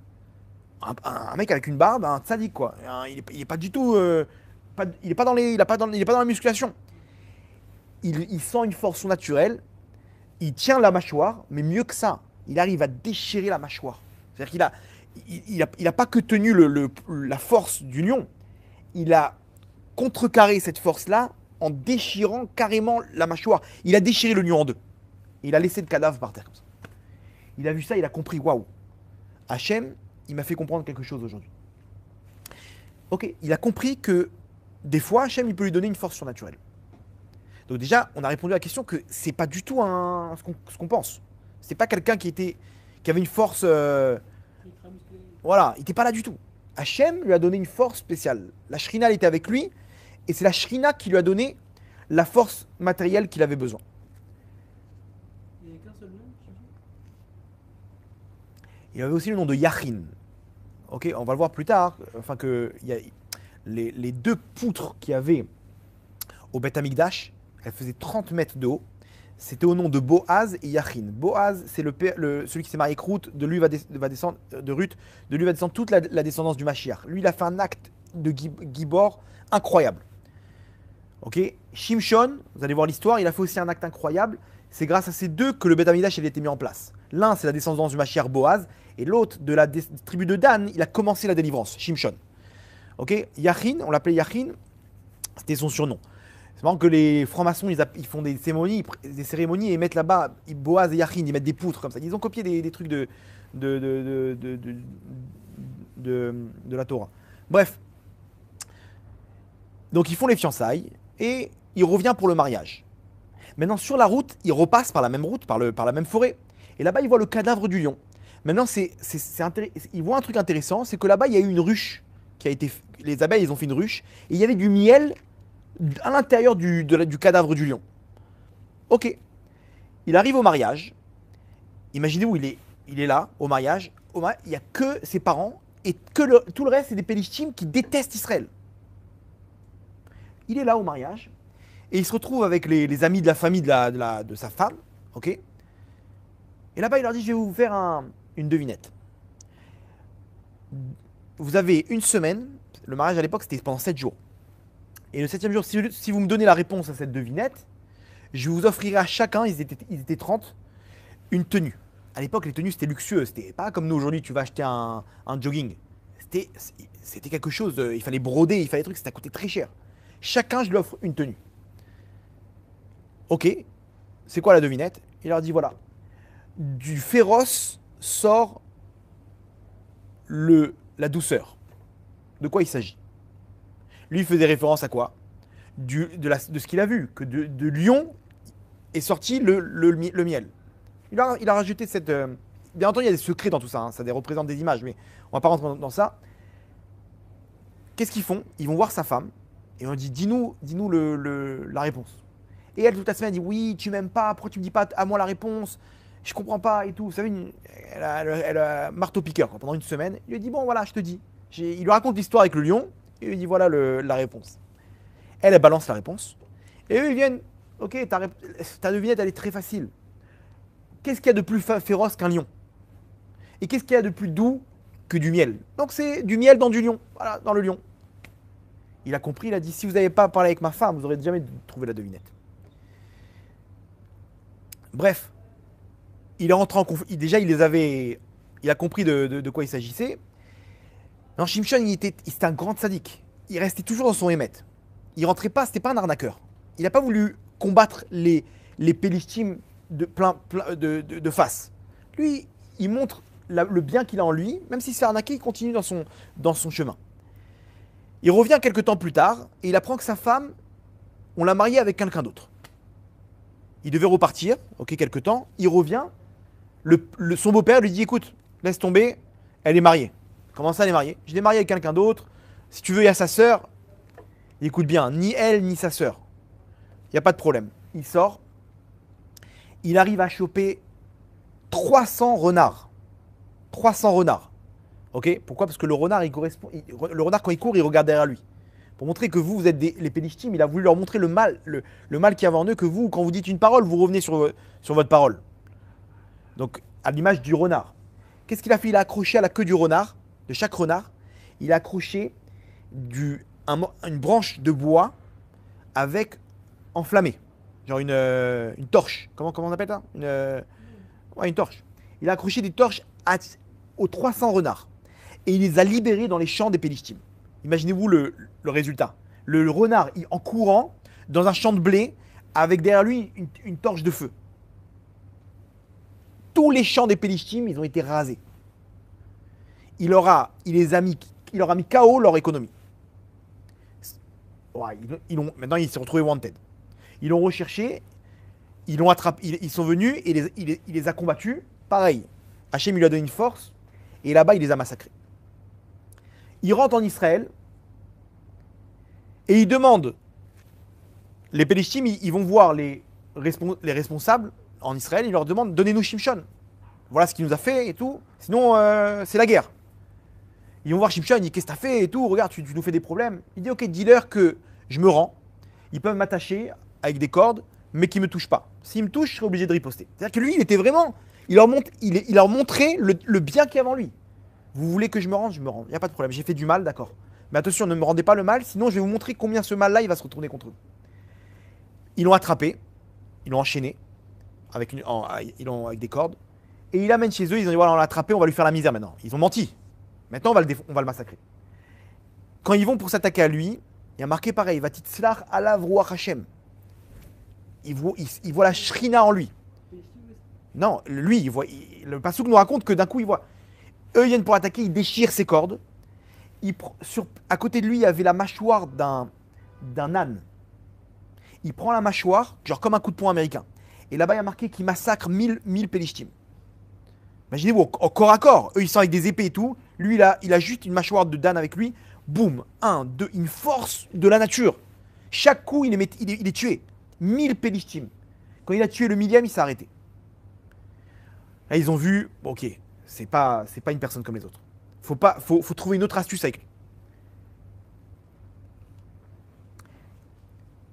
A: un mec avec une barbe, un tzaddik quoi. Il est pas du tout, il est pas dans la musculation. Il sent une force surnaturelle, il tient la mâchoire, mais mieux que ça, il arrive à déchirer la mâchoire. C'est-à-dire qu'il a pas que tenu la force du lion, il a contrecarré cette force-là en déchirant carrément la mâchoire. Il a déchiré le lion en deux. Il a laissé le cadavre par terre comme ça. Il a vu ça, il a compris, waouh, Hachem, il m'a fait comprendre quelque chose aujourd'hui. Ok, il a compris que des fois, Hachem, il peut lui donner une force surnaturelle. Donc déjà, on a répondu à la question que c'est pas du tout ce qu'on pense. C'est pas quelqu'un qui avait une force... voilà, il n'était pas là du tout. Hachem lui a donné une force spéciale. La Shrina, elle était avec lui, et c'est la Shrina qui lui a donné la force matérielle qu'il avait besoin.
B: Il n'y avait qu'un seul nom,
A: Il y avait aussi le nom de Yachin. Ok, on va le voir plus tard. Enfin que il y a les deux poutres qu'il y avait au Beth Amikdash, elles faisaient 30 mètres de haut. C'était au nom de Boaz et Yachin. Boaz, c'est celui qui s'est marié avec Ruth. De lui va descendre toute la descendance du Mashiach. Lui, il a fait un acte de Gibor incroyable. Ok, Shimshon, vous allez voir l'histoire, il a fait aussi un acte incroyable. C'est grâce à ces deux que le Beth Amikdash a été mis en place. L'un, c'est la descendance du Mashiach Boaz, et l'autre, de la tribu de Dan, il a commencé la délivrance, Shimshon. Ok, Yachin, on l'appelait Yachin, c'était son surnom. C'est marrant que les francs-maçons, ils font des cérémonies et ils mettent là-bas Boaz et Yachin, ils mettent des poutres comme ça. Ils ont copié des trucs de la Torah. Bref. Donc ils font les fiançailles et il revient pour le mariage. Maintenant, sur la route, il repasse par la même route, par la même forêt. Et là-bas, il voit le cadavre du lion. Maintenant, il voit un truc intéressant, c'est que là-bas, il y a eu une ruche qui a été... Les abeilles, ils ont fait une ruche, et il y avait du miel à l'intérieur du cadavre du lion. Ok. Il arrive au mariage. Imaginez-vous, il est là, au mariage. Il n'y a que ses parents, et que tout le reste, c'est des Pélishtim qui détestent Israël. Il est là au mariage, et il se retrouve avec les amis de la famille de sa femme, ok. Et là-bas, il leur dit, je vais vous faire une devinette. Vous avez une semaine, le mariage à l'époque, c'était pendant 7 jours. Et le 7e jour, si vous me donnez la réponse à cette devinette, je vous offrirai à chacun, ils étaient 30, une tenue. À l'époque, les tenues, c'était luxueux. C'était pas comme nous aujourd'hui, tu vas acheter un jogging. C'était quelque chose, il fallait broder, il fallait des trucs, ça coûtait très cher. Chacun, je lui offre une tenue. Ok, c'est quoi la devinette? Il leur dit voilà, du féroce sort la douceur. De quoi il s'agit? Lui, il faisait référence à quoi? De ce qu'il a vu, que de lion est sorti le miel. Il a rajouté cette... bien entendu, il y a des secrets dans tout ça, hein, ça représente des images, mais on va pas rentrer dans ça. Qu'est-ce qu'ils font? Ils vont voir sa femme, et on dit, dis-nous la réponse. Et elle, toute la semaine, elle dit, oui, tu m'aimes pas, pourquoi tu me dis pas à moi la réponse? Je comprends pas et tout. Vous savez, elle a marteau-piqueur pendant une semaine. Il lui dit, bon, voilà, je te dis. Il lui raconte l'histoire avec le lion, et il lui dit, voilà la réponse. Elle balance la réponse. Et eux, ils viennent, ok, ta devinette, elle est très facile. Qu'est-ce qu'il y a de plus féroce qu'un lion? Et qu'est-ce qu'il y a de plus doux que du miel? Donc c'est du miel dans du lion, voilà, dans le lion. Il a compris, il a dit, si vous n'avez pas parlé avec ma femme, vous n'aurez jamais trouvé la devinette. Bref, il est rentré en conflit. Déjà, il a compris de quoi il s'agissait. Non, Shimshon, c'était un grand sadique. Il restait toujours dans son émet. Il rentrait pas, c'était pas un arnaqueur. Il n'a pas voulu combattre les Pélishtim de face. Lui, il montre le bien qu'il a en lui, même s'il se fait arnaquer, il continue dans son chemin. Il revient quelques temps plus tard et il apprend que sa femme, on l'a mariée avec quelqu'un d'autre. Il devait repartir, ok, quelques temps. Il revient. Son beau-père lui dit, écoute, laisse tomber, elle est mariée. Comment ça, elle est mariée? Je l'ai mariée avec quelqu'un d'autre. Si tu veux, il y a sa sœur. Il écoute bien, ni elle ni sa sœur. Il n'y a pas de problème. Il sort. Il arrive à choper 300 renards. 300 renards. Ok? Pourquoi? Parce que le renard, le renard, quand il court, il regarde derrière lui. Pour montrer que vous êtes les Pélishtim, il a voulu leur montrer le mal qu'il y avait en eux, que vous, quand vous dites une parole, vous revenez sur votre parole. Donc, à l'image du renard. Qu'est-ce qu'il a fait? Il a accroché à la queue du renard, de chaque renard, il a accroché une branche de bois avec enflammée. Genre une torche. Comment on appelle ça? Une torche. Il a accroché des torches aux 300 renards. Et il les a libérés dans les champs des Pélishtim. Imaginez-vous le résultat. Le renard, en courant, dans un champ de blé, avec derrière lui une torche de feu. Tous les champs des Pélishtim, ils ont été rasés. Il leur a mis KO leur économie. Ouais, maintenant, ils se sont retrouvés wanted. Ils l'ont recherché, ils l'ont attrapé, ils sont venus et il les a combattus. Pareil, Hachem lui a donné une force et là-bas, il les a massacrés. Ils rentrent en Israël et ils demandent. Les Pélishtim, ils vont voir les responsables en Israël, ils leur demandent, donnez-nous Shimshon. Voilà ce qu'il nous a fait et tout. Sinon, c'est la guerre. Ils vont voir Shimshon, ils disent, qu'est-ce que t'as fait et tout. Regarde, tu nous fais des problèmes. Il dit, ok, dis-leur que je me rends. Ils peuvent m'attacher avec des cordes, mais qu'ils ne me touchent pas. S'ils me touchent, je serai obligé de riposter. C'est-à-dire que lui, il était vraiment. Il leur montrait le bien qu'il y avait en lui. Vous voulez que je me rende, je me rends. Il n'y a pas de problème. J'ai fait du mal, d'accord. Mais attention, ne me rendez pas le mal, sinon je vais vous montrer combien ce mal-là, il va se retourner contre eux. Ils l'ont attrapé, ils l'ont enchaîné avec des cordes, et ils l'amènent chez eux. Ils ont dit voilà, on l'a attrapé, on va lui faire la misère maintenant. Ils ont menti. Maintenant, on va le massacrer. Quand ils vont pour s'attaquer à lui, il y a marqué pareil, va titzlach alav ruach Hashem. Il voit la shrina en lui. Non, lui, le passouk nous raconte que d'un coup, il voit. Eux, ils viennent pour attaquer, ils déchirent ses cordes. À côté de lui, il y avait la mâchoire d'un âne. Il prend la mâchoire, genre comme un coup de poing américain. Et là-bas, il y a marqué qu'il massacre 1000 Pélishtim. Imaginez-vous, au corps à corps. Eux, ils sont avec des épées et tout. Lui, il a juste une mâchoire de d'âne avec lui. Boum, 1, 2, une force de la nature. Chaque coup, il est tué. 1000 Pélishtim. Quand il a tué le 1000e, il s'est arrêté. Là, ils ont vu, bon, ok, c'est pas une personne comme les autres. Faut trouver une autre astuce avec lui.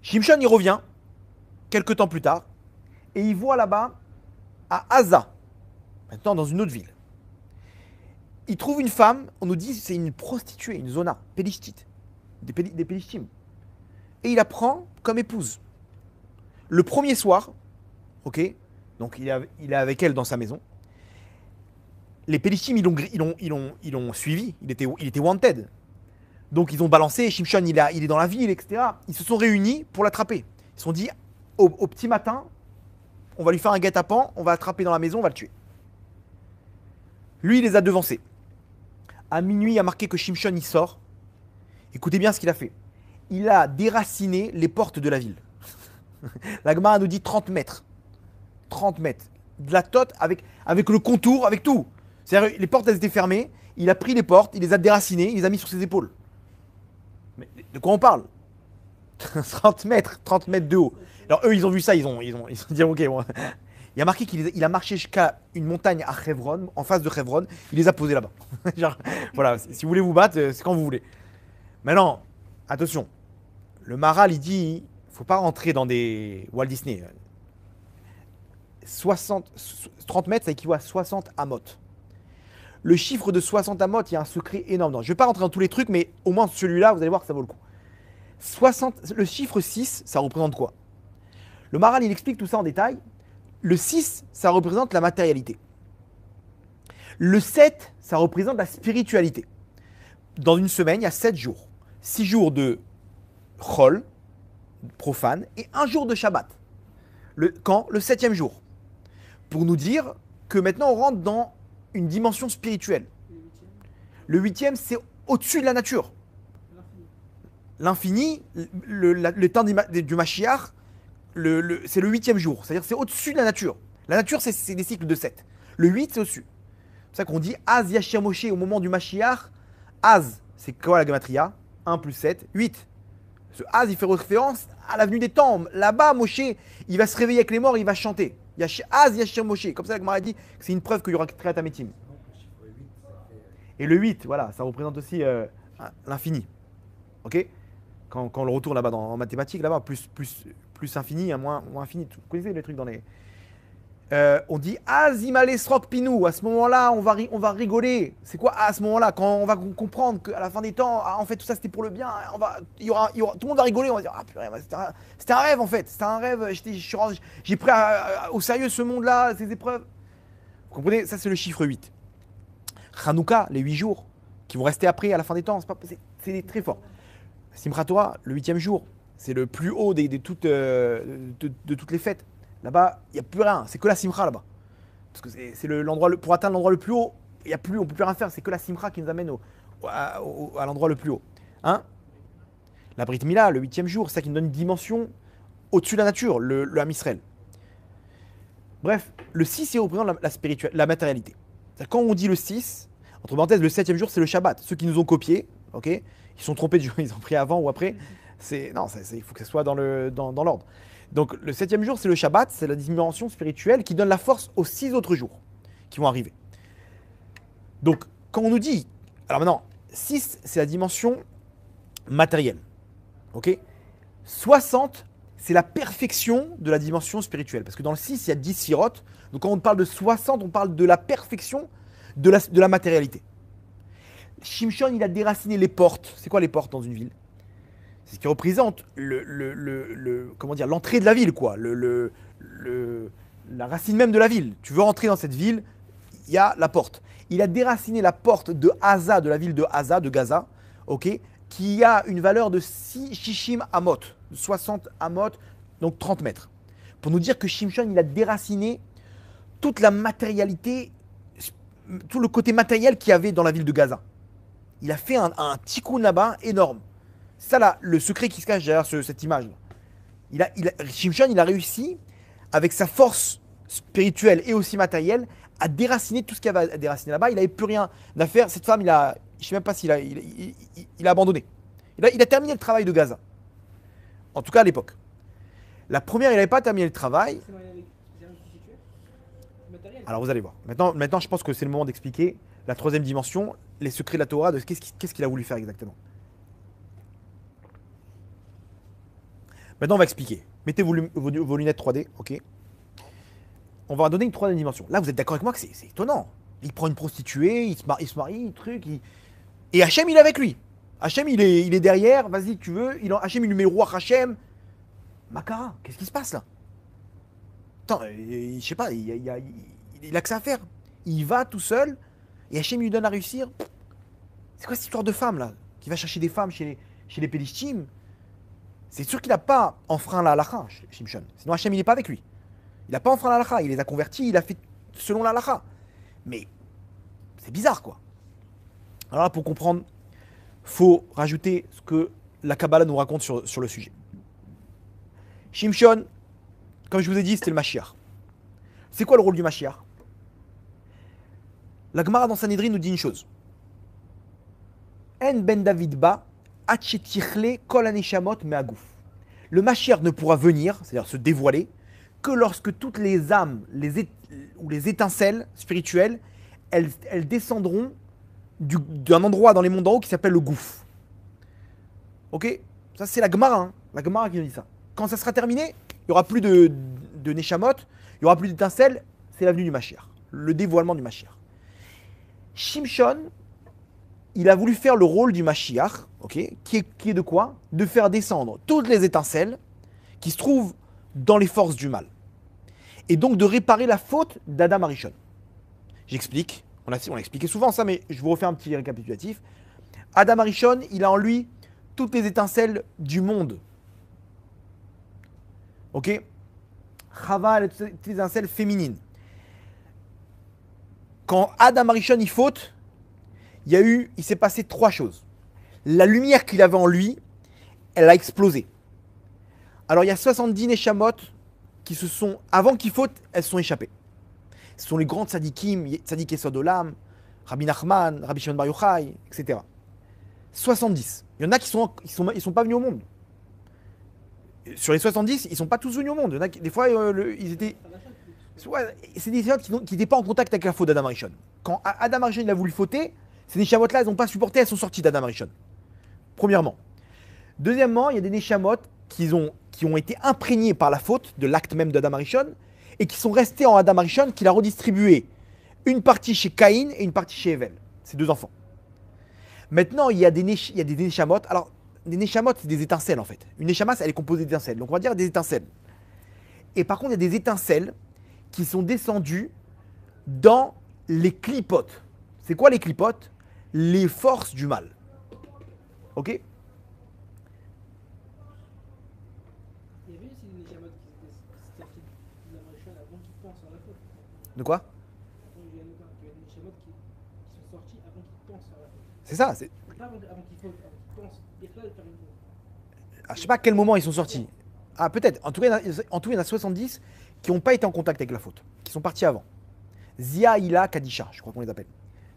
A: Shimshon, il revient, quelques temps plus tard, et il voit là-bas, à Aza, maintenant dans une autre ville. Il trouve une femme, on nous dit c'est une prostituée, une zona, pélistite, des Pélishtim. Et il la prend comme épouse. Le premier soir, ok, donc il est avec elle dans sa maison. Les Pélishtim, ils l'ont suivi, il était wanted. Donc ils ont balancé, Shimshon il est dans la ville, etc. Ils se sont réunis pour l'attraper. Ils se sont dit, au petit matin, on va lui faire un guet-apens, on va l'attraper dans la maison, on va le tuer. Lui, il les a devancés. À minuit, il a marqué que Shimshon, il sort. Écoutez bien ce qu'il a fait. Il a déraciné les portes de la ville. La Gemara nous dit 30 mètres. 30 mètres. De la tote avec le contour, avec tout. C'est-à-dire, les portes, elles étaient fermées. Il a pris les portes, il les a déracinées, il les a mis sur ses épaules. Mais de quoi on parle? 30 mètres de haut. Alors eux, ils ont vu ça, ils ont dit ok, bon. Il a marqué qu'il a marché jusqu'à une montagne à Hebron, en face de Hebron, il les a posés là-bas. Genre, voilà, si vous voulez vous battre, c'est quand vous voulez. Maintenant, attention, le Maral, il dit, faut pas rentrer dans des Walt Disney. 30 mètres, ça équivaut à 60 amot. Le chiffre de 60 amot, il y a un secret énorme. Je ne vais pas rentrer dans tous les trucs, mais au moins celui-là, vous allez voir que ça vaut le coup. Le chiffre 6, ça représente quoi? Le Maral, il explique tout ça en détail. Le 6, ça représente la matérialité. Le 7, ça représente la spiritualité. Dans une semaine, il y a 7 jours. 6 jours de Chol, profane, et un jour de Shabbat. Quand? Le 7e jour. Pour nous dire que maintenant on rentre dans une dimension spirituelle. Le 8e, c'est au-dessus de la nature. L'infini, le temps du Mashiach, c'est le 8e jour. C'est-à-dire que c'est au-dessus de la nature. La nature, c'est des cycles de 7. Le 8, c'est au-dessus. C'est pour ça qu'on dit Az Yashir Moshe au moment du Mashiach. Az, c'est quoi la gematria? 1 plus 7, 8. Ce Az, il fait référence à l'avenue des temps. Là-bas, Moshe, il va se réveiller avec les morts, il va chanter. Az Yashir Moshe. Comme ça, la Gemara dit que c'est une preuve qu'il y aura Kriyat HaMetim. Et le 8, voilà, ça représente aussi l'infini. Ok? Quand on le retourne là-bas en mathématiques, là-bas, plus infini, moins infini. Vous connaissez les trucs dans les. On dit Azimale Srok Pinou. À ce moment-là, on va rigoler. C'est quoi à ce moment-là? Quand on va comprendre qu'à la fin des temps, en fait, tout ça c'était pour le bien. Il y aura, tout le monde va rigoler. On va dire ah purée, c'était un rêve en fait. C'était un rêve. J'ai pris au sérieux ce monde-là, ces épreuves. Vous comprenez? Ça, c'est le chiffre 8. Hanouka, les 8 jours qui vont rester après à la fin des temps, c'est très fort. Simchat Torah, le 8e jour, c'est le plus haut de toutes les fêtes. Là-bas, il n'y a plus rien, c'est que la simcha là-bas. Parce que c'est l'endroit, pour atteindre l'endroit le plus haut, on ne peut plus rien faire, c'est que la simcha qui nous amène à l'endroit le plus haut. Hein? La Brit Mila, le 8e jour, c'est ça qui nous donne une dimension au-dessus de la nature, le Ham Israël. Bref, le 6, il représente la matérialité. Quand on dit le 6, entre parenthèses, le 7e jour, c'est le Shabbat. Ceux qui nous ont copié, ok, ils sont trompés du jour, ils ont pris avant ou après. Il faut que ce soit dans l'ordre. Donc le 7e jour, c'est le Shabbat, c'est la dimension spirituelle qui donne la force aux 6 autres jours qui vont arriver. Donc quand on nous dit, alors maintenant, 6, c'est la dimension matérielle. Ok, 60, c'est la perfection de la dimension spirituelle. Parce que dans le 6, il y a 10 sirotes. Donc quand on parle de 60, on parle de la perfection de la matérialité. Shimshon, il a déraciné les portes. C'est quoi les portes dans une ville? C'est ce qui représente comment dire, l'entrée de la ville, quoi. La racine même de la ville. Tu veux rentrer dans cette ville, il y a la porte. Il a déraciné la porte de Haza, de la ville de Haza, de Gaza, ok, qui a une valeur de 6 shishim amot, 60 amot, donc 30 mètres. Pour nous dire que Shimshon, il a déraciné toute la matérialité, tout le côté matériel qu'il y avait dans la ville de Gaza. Il a fait un tikkun là-bas énorme. C'est ça là, le secret qui se cache derrière cette image. Shimshon, il a réussi, avec sa force spirituelle et aussi matérielle, à déraciner tout ce qu'il y avait à déraciner là-bas. Il n'avait plus rien à faire. Cette femme, je ne sais même pas s'il a abandonné. Il a terminé le travail de Gaza. En tout cas à l'époque. La première, il n'avait pas terminé le travail. Alors vous allez voir. Maintenant, je pense que c'est le moment d'expliquer la troisième dimension, les secrets de la Torah, de qu'est-ce qu'il a voulu faire exactement. Maintenant, on va expliquer. Mettez vos lunettes 3D, ok. On va donner une troisième dimension. Là, vous êtes d'accord avec moi que c'est étonnant. Il prend une prostituée, il se marie, truc. Et Hachem, il est avec lui. Hachem, il est derrière. Vas-y, tu veux. Hachem, il lui met le roi Hachem. Makara, qu'est-ce qui se passe là? Attends, je sais pas, il a que ça à faire. Il va tout seul et Hachem lui donne à réussir. C'est quoi cette histoire de femme là? Qui va chercher des femmes chez les Pélishtim? C'est sûr qu'il n'a pas enfreint la halakha, Shimshon. Sinon Hachem, il n'est pas avec lui. Il n'a pas enfreint la halakha, il les a convertis, il a fait selon la halakha. Mais c'est bizarre quoi. Alors là, pour comprendre, faut rajouter ce que la Kabbalah nous raconte sur le sujet. Shimshon, comme je vous ai dit, c'était le Mashiach. C'est quoi le rôle du Mashiach? La Gemara dans Sanhedrin nous dit une chose. En ben David ba atchetichle kol aneshamot me'agouf. Le Mashiach ne pourra venir, c'est-à-dire se dévoiler, que lorsque toutes les âmes, ou les étincelles spirituelles, elles descendront d'un endroit dans les mondes en haut qui s'appelle le Gouf. Ok? Ça c'est la Gemara, hein, la Gemara qui nous dit ça. Quand ça sera terminé, il n'y aura plus de Neshamot, il n'y aura plus d'étincelles, c'est l'avenue du Mashiach, le dévoilement du Mashiach. Shimshon, il a voulu faire le rôle du Mashiach, okay, qui est de quoi? De faire descendre toutes les étincelles qui se trouvent dans les forces du mal. et donc de réparer la faute d'Adam Arishon. J'explique, on a expliqué souvent ça, mais je vous refais un petit récapitulatif. Adam Arishon, il a en lui toutes les étincelles du monde. Ok? Chava, elle a toutes les étincelles féminines. Quand Adam Arishon il faute, il s'est passé 3 choses. La lumière qu'il avait en lui, elle a explosé. Alors il y a 70 Neshamot qui se sont, avant qu'il faute, elles se sont échappées. Ce sont les grandes tzadikim, tzadik Yesod Olam, Rabbi Nachman, Rabbi Shimon Bar Yochai, etc. 70. Il y en a qui ils sont pas venus au monde. Sur les 70, ils ne sont pas tous venus au monde. Il y en a des fois, ils étaient. Ouais, c'est des gens qui n'étaient pas en contact avec la faute d'Adam Arishon. Quand Adam Arishon il a voulu fauter, ces Neshamot-là, elles n'ont pas supporté, elles sont sorties d'Adam Arishon. Premièrement. Deuxièmement, il y a des Neshamot qui ont été imprégnés par la faute de l'acte même d'Adam Arishon et qui sont restés en Adam Arishon, qu'il a redistribué une partie chez Caïn et une partie chez Evel, ses 2 enfants. Maintenant, il y a des Neshamot. Alors, des Neshamot, c'est des étincelles en fait. Une Neshama, elle est composée d'étincelles. Donc, on va dire des étincelles. Et par contre, il y a des étincelles qui sont descendues dans les clipotes. C'est quoi les clipotes? Les forces du mal. Ok?
B: Il y avait aussi des Neshamot qui étaient sortis de la Marishon avant qu'ils pensent à la faute.
A: De quoi?
B: Il y a des Neshamot qui sont sortis avant qu'ils pensent à la faute.
A: C'est ça.
B: Pas avant qu'ils fautent, avant qu'ils pensent. Et là, de faire une faute.
A: Je ne sais pas à quel moment ils sont sortis. Ah, peut-être. En tout cas, il y en a 70 qui n'ont pas été en contact avec la faute, qui sont partis avant. Zia, Ila, Kadisha, je crois qu'on les appelle.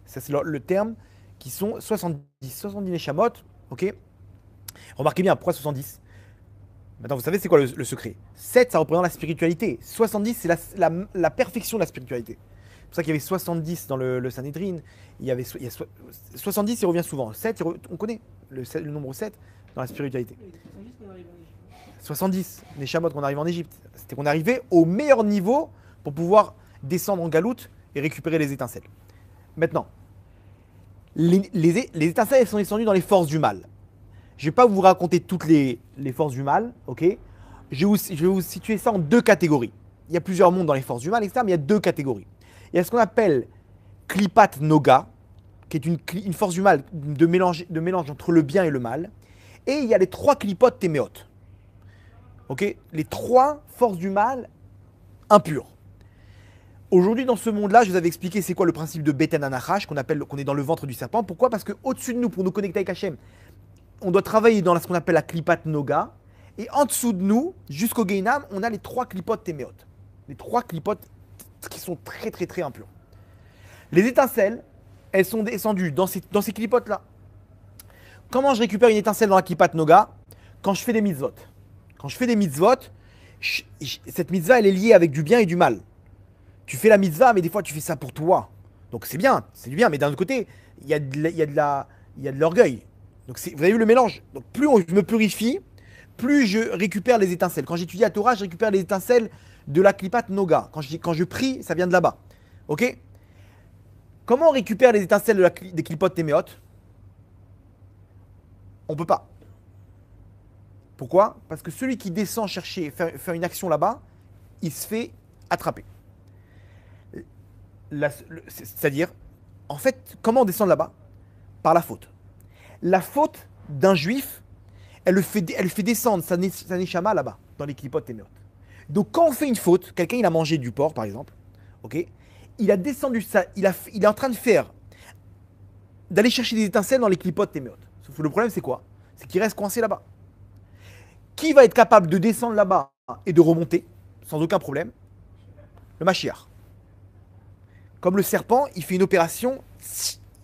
A: Ça, c'est le terme qui sont 70 Neshamot. Ok? Remarquez bien, pourquoi 70? Maintenant, vous savez, c'est quoi le secret? 7, ça représente la spiritualité. 70, c'est la perfection de la spiritualité. C'est pour ça qu'il y avait 70 dans le Sanhedrin. Il y a 70, il revient souvent. 7, on connaît le nombre 7 dans la spiritualité.
B: Il y a des 70 qu'on arrive en Égypte.
A: 70 Neshamot qu'on arrive en Égypte. C'était qu'on arrivait au meilleur niveau pour pouvoir descendre en galoute et récupérer les étincelles. Maintenant, les étincelles, elles sont descendues dans les forces du mal. Je ne vais pas vous raconter toutes les forces du mal, ok? Je vais vous situer ça en 2 catégories. Il y a plusieurs mondes dans les forces du mal, etc., mais il y a 2 catégories. Il y a ce qu'on appelle Klipat Noga, qui est une force du mal de mélange entre le bien et le mal. Et il y a les 3 Klipot Téméot. Ok? Les 3 forces du mal impures. Aujourd'hui, dans ce monde-là, je vous avais expliqué c'est quoi le principe de Beten Anachash, qu'on est dans le ventre du serpent. Pourquoi? Parce qu'au-dessus de nous, pour nous connecter avec Hachem, on doit travailler dans ce qu'on appelle la Klipat Noga. Et en dessous de nous, jusqu'au Geinam, on a les 3 Klipot Téméot. Les 3 Klipot qui sont très très très impurs. Les étincelles, elles sont descendues dans ces Klipotes-là. Comment je récupère une étincelle dans la Klipat Noga? Quand je fais des mitzvot. Quand je fais des mitzvot, cette mitzvah, elle est liée avec du bien et du mal. Tu fais la mitzvah, mais des fois, tu fais ça pour toi. Donc c'est bien, c'est du bien. Mais d'un autre côté, il y a de l'orgueil. Donc vous avez vu le mélange. Donc plus je me purifie, plus je récupère les étincelles. Quand j'étudie la Torah, je récupère les étincelles de la Klipat Noga. Quand je prie, ça vient de là-bas. Ok? Comment on récupère les étincelles des Klipot Téméot? On ne peut pas. Pourquoi? Parce que celui qui descend chercher, faire une action là-bas, il se fait attraper. C'est-à-dire, en fait, comment on descend là-bas? Par la faute. La faute d'un juif, elle le fait descendre sa neshama là-bas, dans les Klipot Téméot. Donc quand on fait une faute, quelqu'un il a mangé du porc par exemple, ok, il a descendu ça, il est en train d'aller chercher des étincelles dans les Klipot Téméot. Sauf que le problème c'est quoi? C'est qu'il reste coincé là-bas. Qui va être capable de descendre là-bas et de remonter sans aucun problème? Le Mashiach. Comme le serpent, il fait une opération,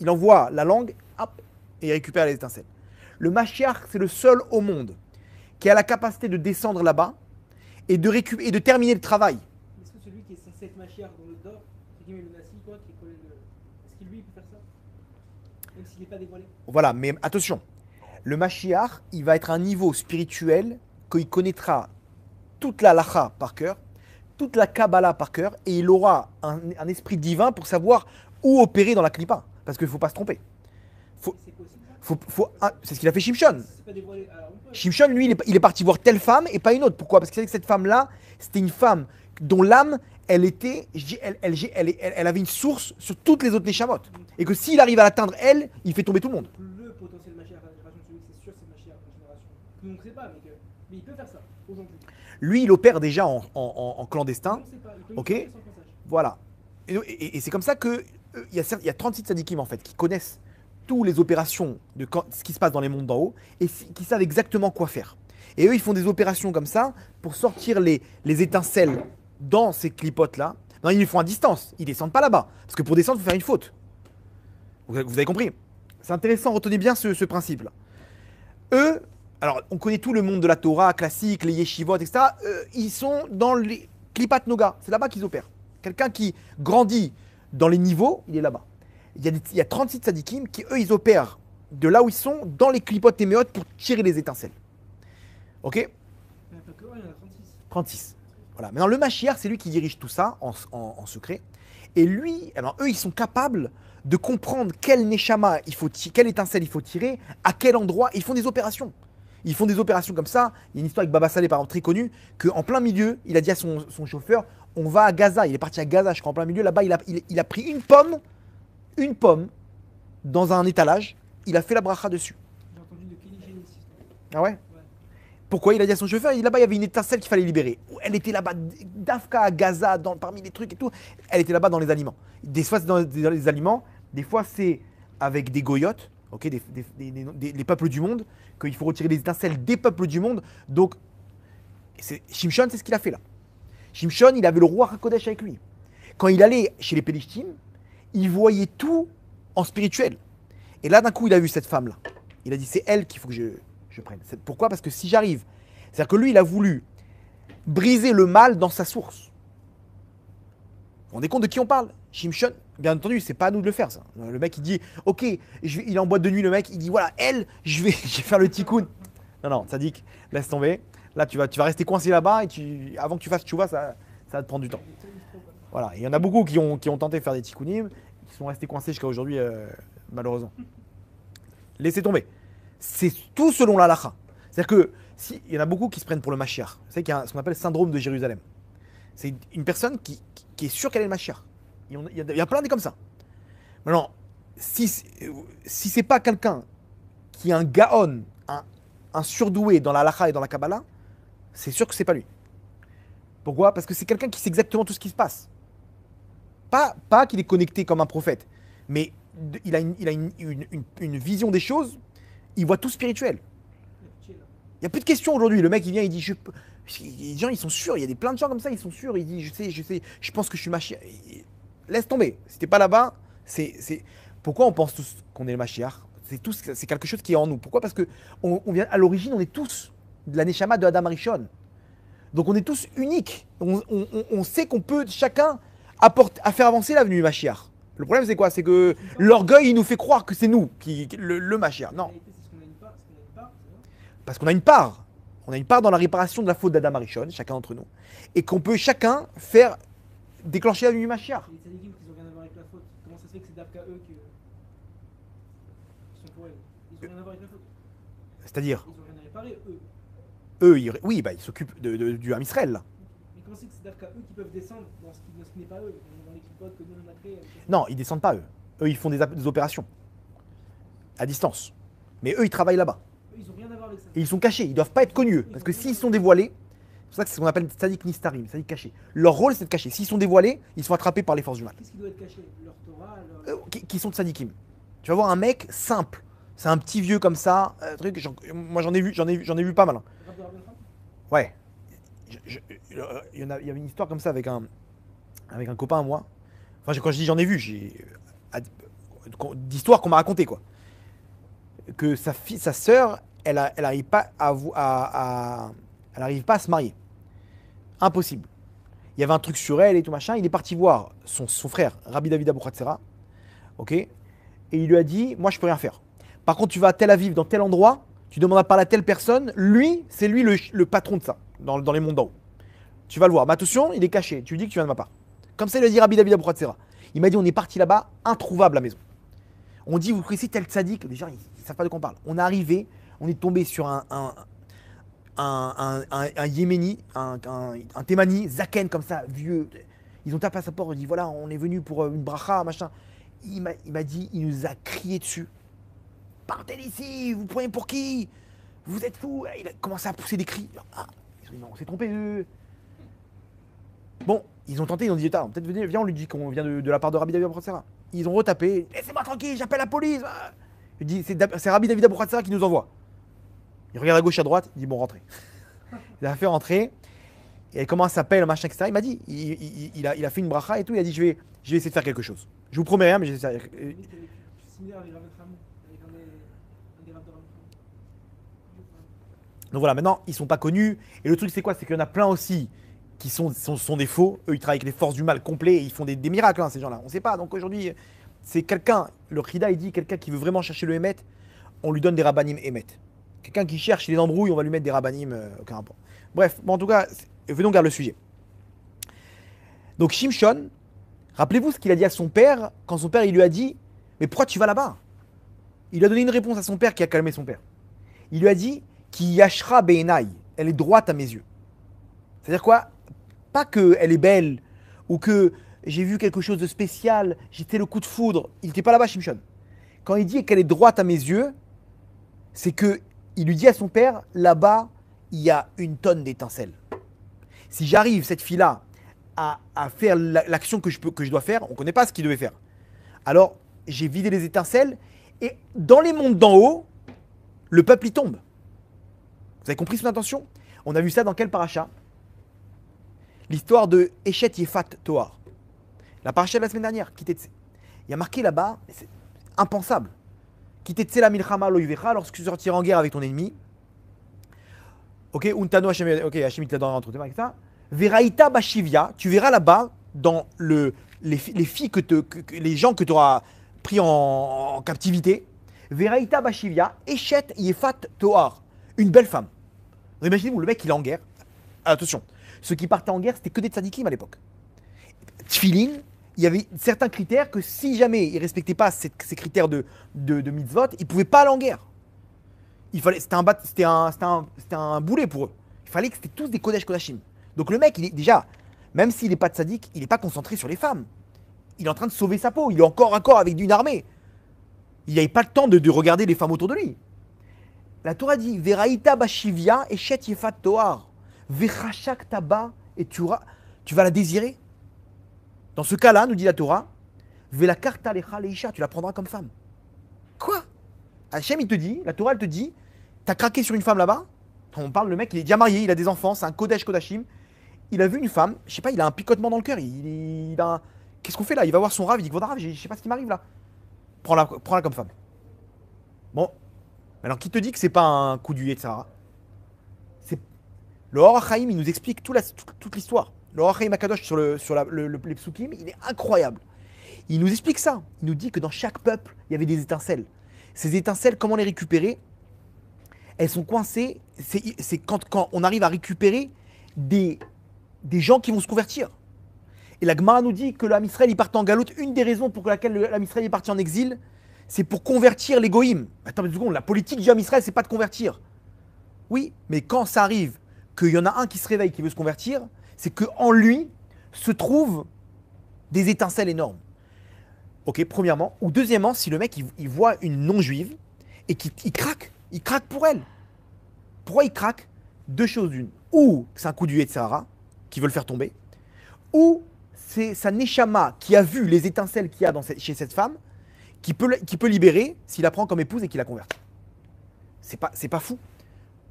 A: il envoie la langue, hop, et il récupère les étincelles. Le Mashiach, c'est le seul au monde qui a la capacité de descendre là-bas et de terminer le travail.
B: Est-ce que celui qui est censé être Mashiach dans le dor, c'est le Nassi, quoi, qui connaît est-ce qu'il lui peut faire ça? Même s'il n'est pas dévoilé?
A: Voilà, mais attention, le Mashiach, il va être à un niveau spirituel qu'il connaîtra toute la Lacha par cœur, toute la Kabbalah par cœur, et il aura un esprit divin pour savoir où opérer dans la Klippa. Parce qu'il ne faut pas se tromper.
B: C'est possible ça?
A: C'est ce qu'il a fait Shimshon.
B: C'est pas dévoilé. Alors, on peut.
A: Shimshon, lui, il est parti voir telle femme et pas une autre. Pourquoi? Parce qu'il savait que cette femme-là, c'était une femme dont l'âme, elle était, elle avait une source sur toutes les autres Neshamot. Et que s'il arrive à l'atteindre, elle, il fait tomber tout le monde.
B: Le potentiel Mashiach à la génération de celui que c'est sûr c'est Mashiach à la génération. Que nous on ne sait pas, mais il peut faire ça aujourd'hui.
A: Lui, il opère déjà en clandestin.
B: On ne sait pas, il peut
A: Ok.
B: lui faire son passage.
A: Voilà. Et c'est comme ça que il y a 36 tzadikim en fait qui connaissent toutes les opérations de ce qui se passe dans les mondes d'en haut et qui savent exactement quoi faire. Et eux, ils font des opérations comme ça pour sortir les étincelles dans ces clipotes là. Non, ils les font à distance. Ils descendent pas là-bas parce que pour descendre, il faut faire une faute. Vous avez compris. C'est intéressant, retenez bien ce principe-là. Eux, alors on connaît tout le monde de la Torah classique, les yeshivot, etc. Ils sont dans les klipat noga. C'est là-bas qu'ils opèrent. Quelqu'un qui grandit dans les niveaux, il est là-bas. Il y a 36 tzadikim qui, eux, ils opèrent de là où ils sont dans les klipot et méot pour tirer les étincelles. Ok.
B: Il n'y en a pas que un, il y en a 36.
A: 36. Voilà. Maintenant, le Mashiach, c'est lui qui dirige tout ça en secret. Et lui, alors eux, ils sont capables de comprendre quel neshama quelle étincelle il faut tirer, à quel endroit. Ils font des opérations. Ils font des opérations comme ça. Il y a une histoire avec Baba Saleh, par exemple, très connue, qu'en plein milieu, il a dit à son chauffeur, on va à Gaza. Il est parti à Gaza, je crois, en plein milieu. Là-bas, il a pris une pomme, dans un étalage. Il a fait la bracha dessus.
B: J'ai entendu de Kelly Génie.
A: Ah ouais? Pourquoi? Il a dit à son chauffeur, là-bas, il y avait une étincelle qu'il fallait libérer. Elle était là-bas, d'Afka à Gaza, parmi les trucs et tout. Elle était là-bas dans les aliments. Des fois, c'est dans les aliments. Des fois, c'est avec des goyotes, okay, les peuples du monde, qu'il faut retirer les étincelles des peuples du monde. Donc, Shimshon, c'est ce qu'il a fait là. Shimshon, il avait le roi Hakodesh avec lui. Quand il allait chez les Pélishtim, il voyait tout en spirituel. Et là, d'un coup, il a vu cette femme-là. Il a dit, c'est elle qu'il faut que je prenne. Pourquoi? Parce que si j'arrive, c'est-à-dire que lui, il a voulu briser le mal dans sa source. Vous vous rendez compte de qui on parle? Shimshon, bien entendu, c'est pas à nous de le faire ça. Le mec, il dit, ok, il est en boîte de nuit, le mec, il dit, voilà, je vais faire le tikkun. Non, Tzadik, laisse tomber. Là, tu vas rester coincé là-bas et avant que tu fasses tchouva, ça va te prendre du temps. Voilà, il y en a beaucoup qui ont tenté de faire des tikkunim, qui sont restés coincés jusqu'à aujourd'hui, malheureusement. Laissez tomber. C'est tout selon la lacha. C'est-à-dire que, il y en a beaucoup qui se prennent pour le Mashiach. Vous savez qu'il y a ce qu'on appelle le syndrome de Jérusalem. C'est une personne qui est sûre qu'elle est le Mashiach. Il y a plein de comme ça. Maintenant, si c'est pas quelqu'un qui est un gaon, un surdoué dans la lacha et dans la Kabbalah, c'est sûr que c'est pas lui. Pourquoi? Parce que c'est quelqu'un qui sait exactement tout ce qui se passe. Pas qu'il est connecté comme un prophète, mais il a une vision des choses, il voit tout spirituel. Il n'y a plus de questions aujourd'hui. Le mec, il vient, il dit, les gens, ils sont sûrs. Il y a plein de gens comme ça, ils sont sûrs. Il dit, je sais, je pense que je suis Mashiach. Laisse tomber. Si t'es pas là-bas, pourquoi on pense tous qu'on est le Mashiach? C'est quelque chose qui est en nous. Pourquoi? Parce que on vient, à l'origine, on est tous de la Neshama de Adam Arishon. Donc on est tous uniques. On sait qu'on peut chacun à faire avancer l'avenue du Mashiach. Le problème, c'est quoi? C'est que l'orgueil, il nous fait croire que c'est nous le Mashiach. Non. Parce qu'on a une part. On a une part dans la réparation de la faute d'Adam Arishon, chacun d'entre nous. Et qu'on peut chacun faire déclencher l'avenue du Mashiach.
B: Les tzadikim qui n'ont rien à voir avec la faute, comment ça se fait que c'est d'Afka eux qui sont pour elle? Ils n'ont rien à voir avec la faute.
A: C'est-à-dire?
B: Ils n'ont rien à réparer, eux.
A: Oui, ils s'occupent du Ham Israël, là.
B: Mais comment c'est que c'est d'Afka eux qui peuvent descendre dans ce qui n'est pas eux, dans les clipotes que nous on a créés?
A: Non, ils descendent pas, eux. Eux, ils font des opérations. À distance. Mais eux, ils travaillent là-bas.
B: Eux, ils n'ont rien à voir avec ça.
A: Et ils sont cachés, ils doivent pas être connus, eux. Parce que s'ils sont dévoilés, c'est pour ça que c'est ce qu'on appelle Tzadik Nistarim, Tzadik caché. Leur rôle, c'est de cacher. S'ils sont dévoilés, ils sont attrapés par les forces du mal.
B: Qu'est-ce qui doit être caché? Leur Torah,
A: Qui sont Tzadikim. Tu vas voir un mec simple. C'est un petit vieux comme ça. Moi, j'en ai vu pas mal. Hein. Ouais. Il y avait une histoire comme ça avec un copain à moi. Enfin, quand je dis j'en ai vu, d'histoires qu'on m'a racontées, quoi. Que sa sœur, elle arrive pas elle arrive pas à se marier. Impossible. Il y avait un truc sur elle et tout machin. Il est parti voir son frère, Rabbi David Abouchatzera, ok, et il lui a dit, moi je peux rien faire. Par contre, tu vas à Tel Aviv, dans tel endroit, tu demandes à parler à telle personne. Lui, c'est lui le patron de ça, dans les mondes d'en haut. Tu vas le voir. Mais attention, il est caché. Tu lui dis que tu viens de ma part. Comme ça, il a dit Rabbi David Abouchatzera. Il m'a dit, on est parti là-bas, introuvable la maison. On dit, vous connaissez tel tzaddik? Les gens, ils ne savent pas de quoi on parle. On est arrivé, on est tombé sur un Yéméni, un Thémani, Zaken comme ça, vieux. Ils ont tapé à sa porte, ils ont dit voilà, on est venu pour une bracha, machin. Il m'a dit, il nous a crié dessus. Partez d'ici, vous prenez pour qui? Vous êtes fous. Il a commencé à pousser des cris. Ah, ils ont dit non, on s'est trompé. Bon, ils ont tenté, ils ont dit peut-être viens, on lui dit qu'on vient de la part de Rabbi David Abuchatzera. Ils ont retapé. Laissez-moi tranquille, j'appelle la police. Il dit c'est Rabbi David Abuchatzera qui nous envoie. Il regarde à gauche, à droite, il dit bon, rentrez. Il a fait rentrer. Et comment ça s'appelle, machin, etc. Il m'a dit, il a fait une bracha et tout. Il a dit je vais essayer de faire quelque chose. Je vous promets rien, mais je vais essayer de faire quelque chose.
B: Similaire avec Rav Efraim, avec un des rabbins de Rav Efraim.
A: Donc voilà, maintenant, ils sont pas connus. Et le truc, c'est quoi? C'est qu'il y en a plein aussi qui sont des faux. Eux, ils travaillent avec les forces du mal complets et ils font des miracles, hein, ces gens-là. On sait pas. Donc aujourd'hui, c'est quelqu'un, le Khida, il dit, quelqu'un qui veut vraiment chercher le Hémet, on lui donne des rabbanim Hémet. Quelqu'un qui cherche les embrouilles, on va lui mettre des rabbanim, aucun rapport. Bref, bon, en tout cas, venons vers le sujet. Donc Shimshon, rappelez-vous ce qu'il a dit à son père, quand son père, il lui a dit, mais pourquoi tu vas là-bas? Il a donné une réponse à son père qui a calmé son père. Il lui a dit, Ki yashra beinai, elle est droite à mes yeux. C'est-à-dire quoi? Pas qu'elle est belle, ou que j'ai vu quelque chose de spécial, j'étais le coup de foudre. Il n'était pas là-bas, Shimshon. Quand il dit qu'elle est droite à mes yeux, c'est que il lui dit à son père, là-bas, il y a une tonne d'étincelles. Si j'arrive, cette fille-là, à faire l'action que je dois faire, on ne connaît pas ce qu'il devait faire. Alors, j'ai vidé les étincelles, et dans les mondes d'en haut, le peuple y tombe. Vous avez compris son intention? On a vu ça dans quel paracha? L'histoire de Eshet Yefat Toar. La paracha de la semaine dernière, Kitetse. Il y a marqué là-bas, c'est impensable. Kitetse la milchama lo yuvecha, lorsque tu sortiras en guerre avec ton ennemi. Ok, Untano Hashem, ok, Hashem il t'a donné entre tes mains, etc. Veraïta Bashivia, tu verras là-bas, dans les filles les gens que tu auras pris en captivité. Veraïta Bashivia, Eshet Yefat Toar, une belle femme. Imaginez-vous, le mec il est en guerre. Attention, ceux qui partaient en guerre, c'était que des tzadikim à l'époque. Tfilin, il y avait certains critères que si jamais ils ne respectaient pas ces critères de mitzvot, ils ne pouvaient pas aller en guerre. C'était un boulet pour eux. Il fallait que c'était tous des Kodesh Kodashim. Donc le mec, il est déjà, même s'il n'est pas tzadik, il n'est pas concentré sur les femmes. Il est en train de sauver sa peau. Il est encore à corps avec une armée. Il n'avait pas le temps de regarder les femmes autour de lui. La Torah dit Veraïta Bashivia et Shet Yefat Toar. Vechashak Taba et tu vas la désirer. Dans ce cas-là, nous dit la Torah, Velakarta Lecha Leisha, tu la prendras comme femme. Quoi? Hachem, il te dit, la Torah, elle te dit, t'as craqué sur une femme là-bas. On parle, le mec, il est déjà marié, il a des enfants, c'est un Kodesh Kodashim. Il a vu une femme, je sais pas, il a un picotement dans le cœur. Qu'est-ce qu'on fait là? Il va voir son rave, il dit Rav, je sais pas ce qui m'arrive là. Prends-la comme femme. Bon, alors qui te dit que c'est pas un coup du Yetzara? C'est le Or HaChaim, il nous explique toute l'histoire. Le Or HaChaim Akadosh sur les psukim, il est incroyable. Il nous explique ça. Il nous dit que dans chaque peuple, il y avait des étincelles. Ces étincelles, comment les récupérer? Elles sont coincées. C'est quand on arrive à récupérer des gens qui vont se convertir. Et la Gemara nous dit que l'Am Israël il part en galoute. Une des raisons pour laquelle l'Am Israël est parti en exil, c'est pour convertir les goïms. Attends une seconde, la politique du Am Israël, c'est pas de convertir. Oui, mais quand ça arrive qu'il y en a un qui se réveille, qui veut se convertir, c'est qu'en lui se trouvent des étincelles énormes. Ok, premièrement. Ou deuxièmement, si le mec il voit une non-juive et qu'il craque, il craque pour elle. Pourquoi il craque? Deux choses d'une. Ou c'est un coup du Yetzirah qui veut le faire tomber, ou c'est sa Neshama qui a vu les étincelles qu'il y a chez cette femme, qui peut libérer s'il la prend comme épouse et qu'il la convertit. C'est pas fou.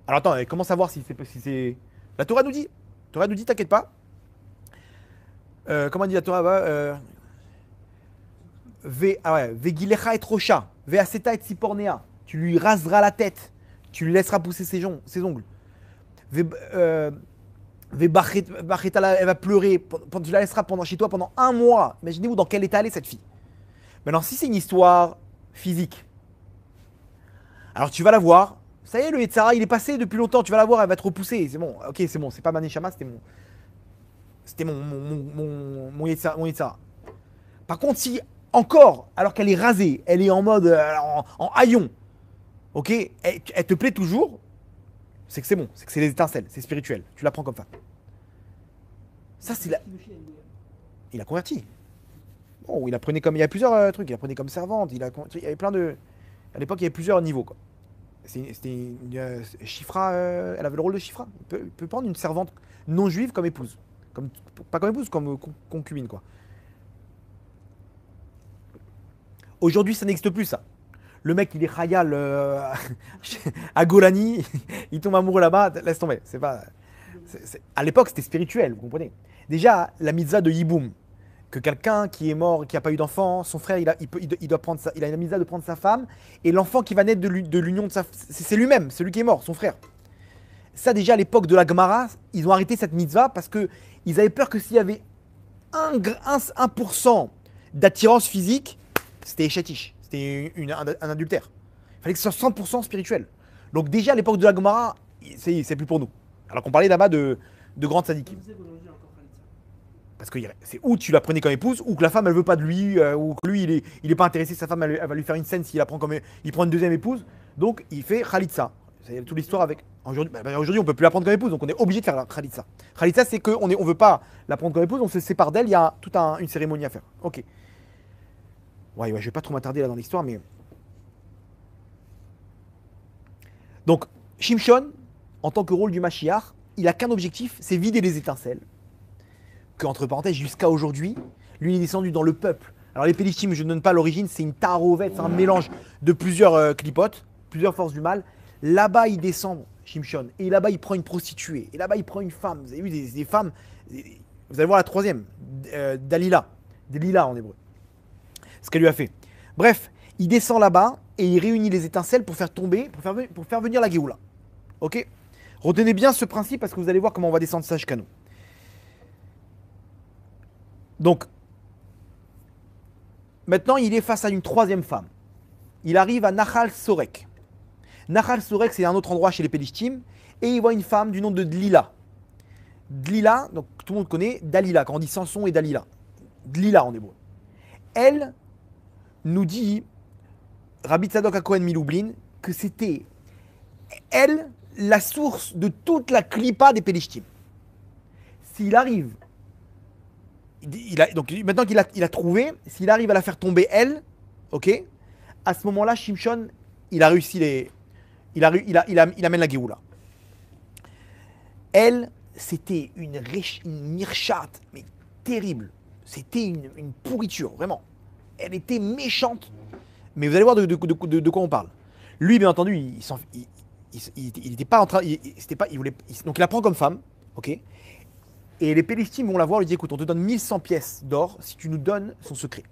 A: Alors attends, comment savoir si c'est. La Torah nous dit. T'inquiète pas. Comment dit la Torah? Vegilecha et rocha, veaseta et sipornea. Tu lui raseras la tête, tu lui laisseras pousser ses ongles. Bacheta, elle va pleurer, tu la laisseras chez toi pendant 1 mois. Imaginez-vous dans quel état elle est cette fille. Maintenant, si c'est une histoire physique, alors tu vas la voir. Ça y est, le Yetzara, il est passé depuis longtemps. Tu vas la voir, elle va te repousser. C'est bon, ok, c'est bon. C'est pas Maneshama, c'était mon Yetzara. Par contre, si encore, alors qu'elle est rasée, elle est en mode en haillon, ok, elle te plaît toujours, c'est que c'est bon, c'est que c'est les étincelles, c'est spirituel. Tu la prends comme femme. Ça, c'est la. il a converti. Bon, il apprenait comme. Il y a plusieurs trucs. Il apprenait comme servante. Il y avait plein de. À l'époque, il y avait plusieurs niveaux, quoi. C'était une Shifra. Elle avait le rôle de Shifra. Il peut prendre une servante non juive comme épouse. Pas comme épouse, comme concubine, quoi. Aujourd'hui, ça n'existe plus, ça. Le mec, il est khayal à Golani, il tombe amoureux là-bas, laisse tomber. C'est pas. À l'époque, c'était spirituel, vous comprenez. Déjà, la mitzvah de Yiboum, que quelqu'un qui est mort, qui n'a pas eu d'enfant, son frère, il doit prendre il a une mitzvah de prendre sa femme, et l'enfant qui va naître de l'union de sa. C'est lui-même, celui qui est mort, son frère. Ça, déjà, à l'époque de la Gemara, ils ont arrêté cette mitzvah parce qu'ils avaient peur que s'il y avait 1% d'attirance physique, c'était échatiche, c'était un adultère. Il fallait que ce soit 100% spirituel. Donc déjà à l'époque de la Gemara, c'est plus pour nous. Alors qu'on parlait là-bas de grandes sadikim. Parce que c'est ou tu la prenais comme épouse, ou que la femme elle veut pas de lui, ou que lui il est pas intéressé, sa femme elle va lui faire une scène s'il la prend comme il prend une deuxième épouse. Donc il fait khalitsa. C'est toute l'histoire avec. Aujourd'hui on peut plus la prendre comme épouse, donc on est obligé de faire la khalitsa. Khalitsa c'est qu'on on veut pas la prendre comme épouse, on se sépare d'elle, il y a toute une cérémonie à faire. Ok. Ouais, je vais pas trop m'attarder là dans l'histoire, mais. Donc, Shimshon, en tant que rôle du Mashiach, il a qu'un objectif, c'est vider les étincelles. Que, entre parenthèses, jusqu'à aujourd'hui, lui il est descendu dans le peuple. Alors, les Pélishtim, je ne donne pas l'origine, c'est une tarovet, c'est un mélange de plusieurs clipotes, plusieurs forces du mal. Là-bas, il descend, Shimshon, et là-bas, il prend une prostituée, et là-bas, il prend une femme. Vous avez vu des femmes, vous allez voir la troisième, Dalila, Delila en hébreu. Ce qu'elle lui a fait. Bref, il descend là-bas et il réunit les étincelles pour faire tomber, pour faire venir la Géoula. Ok. Retenez bien ce principe parce que vous allez voir comment on va descendre ça jusqu'à nous. Donc, maintenant il est face à une troisième femme. Il arrive à Nahal Sorek. Nahal Sorek, c'est un autre endroit chez les Pélishtim, et il voit une femme du nom de Dlila. Dlila, donc tout le monde connaît Dalila, quand on dit Samson et Dalila. Dlila en hébreu. Elle nous dit Rabbi Tzadok HaKohen Miloublin que c'était elle la source de toute la clipa des Pélishtim. S'il arrive, donc maintenant qu'il a trouvé, s'il arrive à la faire tomber elle, ok, à ce moment-là, Shimshon, il a réussi il amène la Géoula. Elle, c'était une mirchat, mais terrible. C'était une pourriture, vraiment. Elle était méchante. Mais vous allez voir de quoi on parle. Lui, bien entendu, il n'était pas en train. Donc il la prend comme femme, ok. Et les Pélishtim vont la voir, lui disent écoute, on te donne 1100 pièces d'or si tu nous donnes son secret.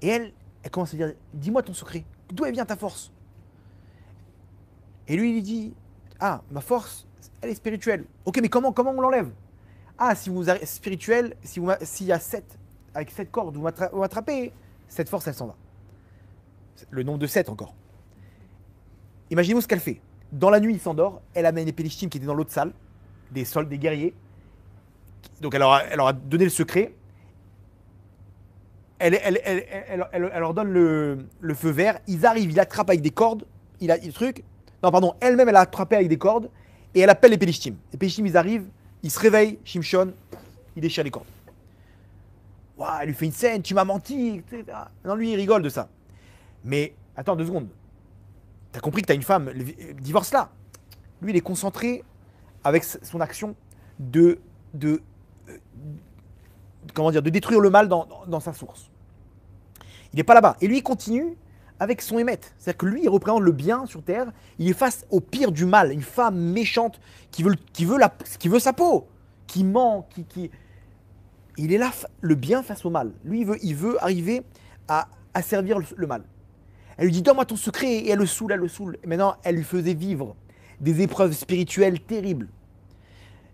A: Et elle commence à dire dis-moi ton secret. D'où elle vient ta force? Et lui, il lui dit ah, ma force, elle est spirituelle. Ok, mais comment on l'enlève? Ah, si vous êtes spirituel, s'il y a 7, avec 7 cordes, vous m'attrapez, cette force, elle s'en va. Le nombre de 7 encore. Imaginez-vous ce qu'elle fait. Dans la nuit, il s'endort, elle amène les Pélishtim qui étaient dans l'autre salle, des soldats, des guerriers. Donc elle leur a donné le secret. Elle leur donne le feu vert. Ils arrivent, ils l'attrapent avec des cordes. Il a le truc. Non, pardon, elle-même, elle a attrapé avec des cordes. Et elle appelle les Pélishtim. Les Pélishtim, ils arrivent, ils se réveillent, Shimshon, il déchire les cordes. Waouh, elle lui fait une scène, tu m'as menti, etc. Non, lui, il rigole de ça. Mais, attends 2 secondes. T'as compris que t'as une femme, divorce là. Lui, il est concentré avec son action comment dire, de détruire le mal dans sa source. Il n'est pas là-bas. Et lui, il continue avec son émet. C'est-à-dire que lui, il représente le bien sur terre. Il est face au pire du mal. Une femme méchante qui veut sa peau, qui ment, il est là, le bien face au mal. Lui, il veut arriver à servir le mal. Elle lui dit, donne-moi ton secret, et elle le saoule. Et maintenant, elle lui faisait vivre des épreuves spirituelles terribles.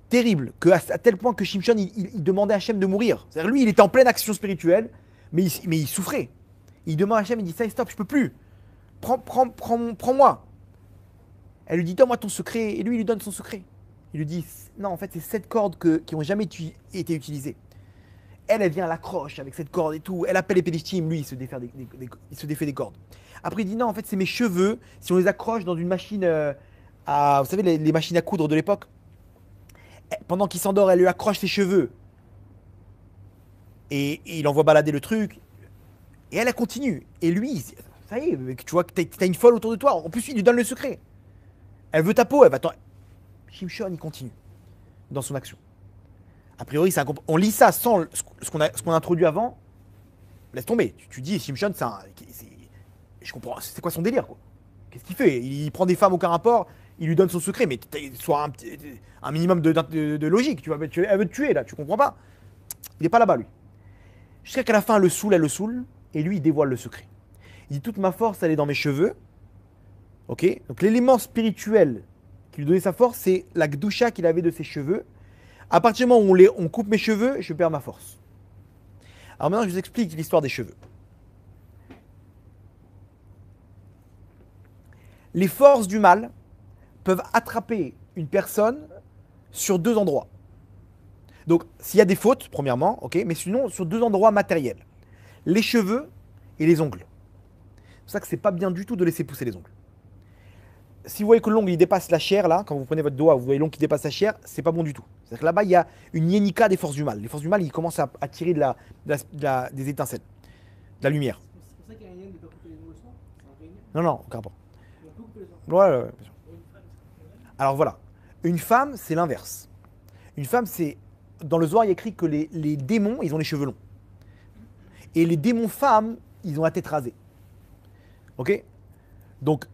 A: Terribles, à tel point que Shimshon, il demandait à Hachem de mourir. C'est-à-dire, lui, il était en pleine action spirituelle, mais il souffrait. Il demande à Hachem, il dit, ça, stop, je peux plus. Prends-moi. Elle lui dit, donne-moi ton secret, et lui, il lui donne son secret. Il lui dit, non, en fait, c'est 7 cordes qui n'ont jamais été utilisées. Elle vient à l'accroche avec cette corde et tout. Elle appelle les Pélishtim, lui, il se défait des cordes. Après, il dit non, en fait, c'est mes cheveux. Si on les accroche dans une machine vous savez, les machines à coudre de l'époque, pendant qu'il s'endort, elle lui accroche ses cheveux. et il envoie balader le truc. Et elle continue. Et lui, ça y est, tu vois que t'as une folle autour de toi. En plus, il lui donne le secret. Elle veut ta peau, elle va t'en... Shimshon, il continue dans son action. A priori, on lit ça sans ce qu'on a introduit avant. Laisse tomber. Tu dis, Shimshon, je comprends. C'est quoi son délire, quoi? Qu'est-ce qu'il fait? Il prend des femmes aucun rapport, il lui donne son secret, mais soit un minimum de logique. Elle veut te tuer, là, tu comprends pas? Il n'est pas là-bas, lui. Jusqu'à qu'à la fin, elle le saoule, et lui, il dévoile le secret. Il dit, toute ma force, elle est dans mes cheveux. Ok? Donc l'élément spirituel qui lui donnait sa force, c'est la gdoucha qu'il avait de ses cheveux. À partir du moment où on coupe mes cheveux, je perds ma force. Alors maintenant, je vous explique l'histoire des cheveux. Les forces du mal peuvent attraper une personne sur 2 endroits. Donc, s'il y a des fautes, premièrement, ok, mais sinon, sur 2 endroits matériels. Les cheveux et les ongles. C'est pour ça que c'est pas bien du tout de laisser pousser les ongles. Si vous voyez que l'ongle il dépasse la chair, là, quand vous prenez votre doigt, vous voyez l'ongle qui dépasse la chair, c'est pas bon du tout. C'est-à-dire que là-bas, il y a une yénika des forces du mal. Les forces du mal, ils commencent à tirer des étincelles, de la lumière.
B: C'est pour ça qu'il y a un lien de pas couper les ongles soir. C'est un vrai lien.
A: Non, non, aucun rapport.
B: On peut couper les ongles.
A: Ouais, bien sûr. Alors voilà, une femme, c'est l'inverse. Une femme, c'est... Dans le Zohar, il y a écrit que les démons, ils ont les cheveux longs. Et les démons femmes, ils ont la tête rasée. Ok? Donc,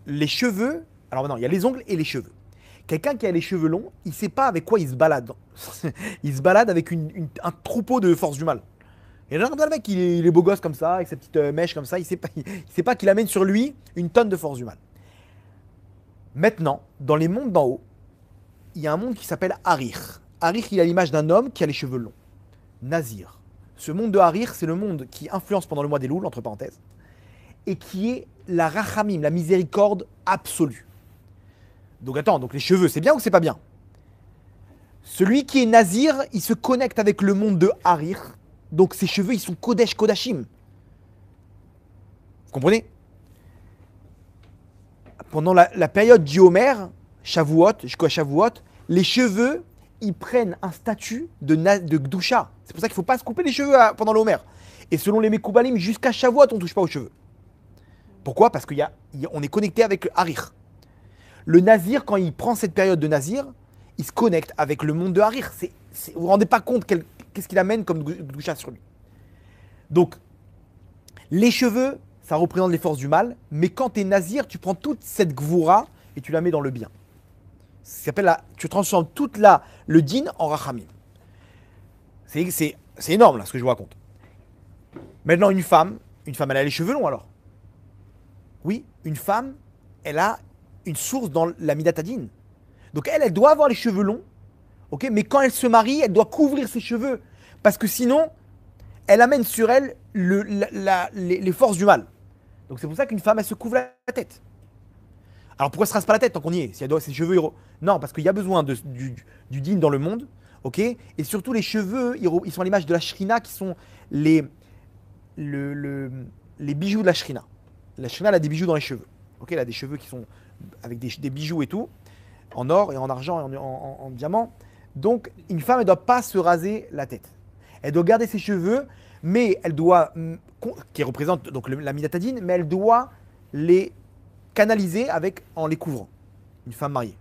A: les cheveux... Alors maintenant, il y a les ongles et les cheveux. Quelqu'un qui a les cheveux longs, il ne sait pas avec quoi il se balade. Il se balade avec un troupeau de forces du mal. Et là, le mec, il est beau gosse comme ça, avec sa petite mèche comme ça, il sait pas qu'il amène sur lui une tonne de forces du mal. Maintenant, dans les mondes d'en haut, il y a un monde qui s'appelle Harir. Harir, il a l'image d'un homme qui a les cheveux longs. Nazir. Ce monde de Harir, c'est le monde qui influence pendant le mois des Louls, entre parenthèses, et qui est la rachamim, la miséricorde absolue. Donc attends, donc les cheveux, c'est bien ou c'est pas bien? Celui qui est Nazir, il se connecte avec le monde de Harir, donc ses cheveux, ils sont Kodesh Kodashim. Vous comprenez? Pendant la période d'Homer, Shavuot, jusqu'à Shavuot, les cheveux, ils prennent un statut de Gdusha. C'est pour ça qu'il ne faut pas se couper les cheveux pendant l'Homer. Et selon les Mekoubalim, jusqu'à Shavuot, on ne touche pas aux cheveux. Pourquoi? Parce qu'on est connecté avec le Harir. Le Nazir, quand il prend cette période de Nazir, il se connecte avec le monde de Harir. Vous ne vous rendez pas compte qu'est-ce qu'il amène comme Gdusha sur lui. Donc, les cheveux, ça représente les forces du mal, mais quand tu es Nazir, tu prends toute cette gvoura et tu la mets dans le bien. Tu transformes toute le din en rachamim. C'est énorme là ce que je vous raconte. Maintenant une femme, elle a les cheveux longs alors. Oui, une femme, elle a une source dans la midatadine. Donc elle doit avoir les cheveux longs, ok, mais quand elle se marie, elle doit couvrir ses cheveux parce que sinon, elle amène sur elle les forces du mal. Donc c'est pour ça qu'une femme, elle se couvre la tête. Alors pourquoi elle ne se rase pas la tête tant qu'on y est? Si elle doit ses cheveux, non, parce qu'il y a besoin du din dans le monde, ok? Et surtout les cheveux, ils sont à l'image de la shrina, qui sont les bijoux de la shrina. La shrina, elle a des bijoux dans les cheveux, ok? Elle a des cheveux qui sont avec des bijoux et tout, en or et en argent et en diamant. Donc une femme, elle ne doit pas se raser la tête. Elle doit garder ses cheveux, mais elle doit, qui représente donc la midatadine, mais elle doit les canaliser en les couvrant. Une femme mariée.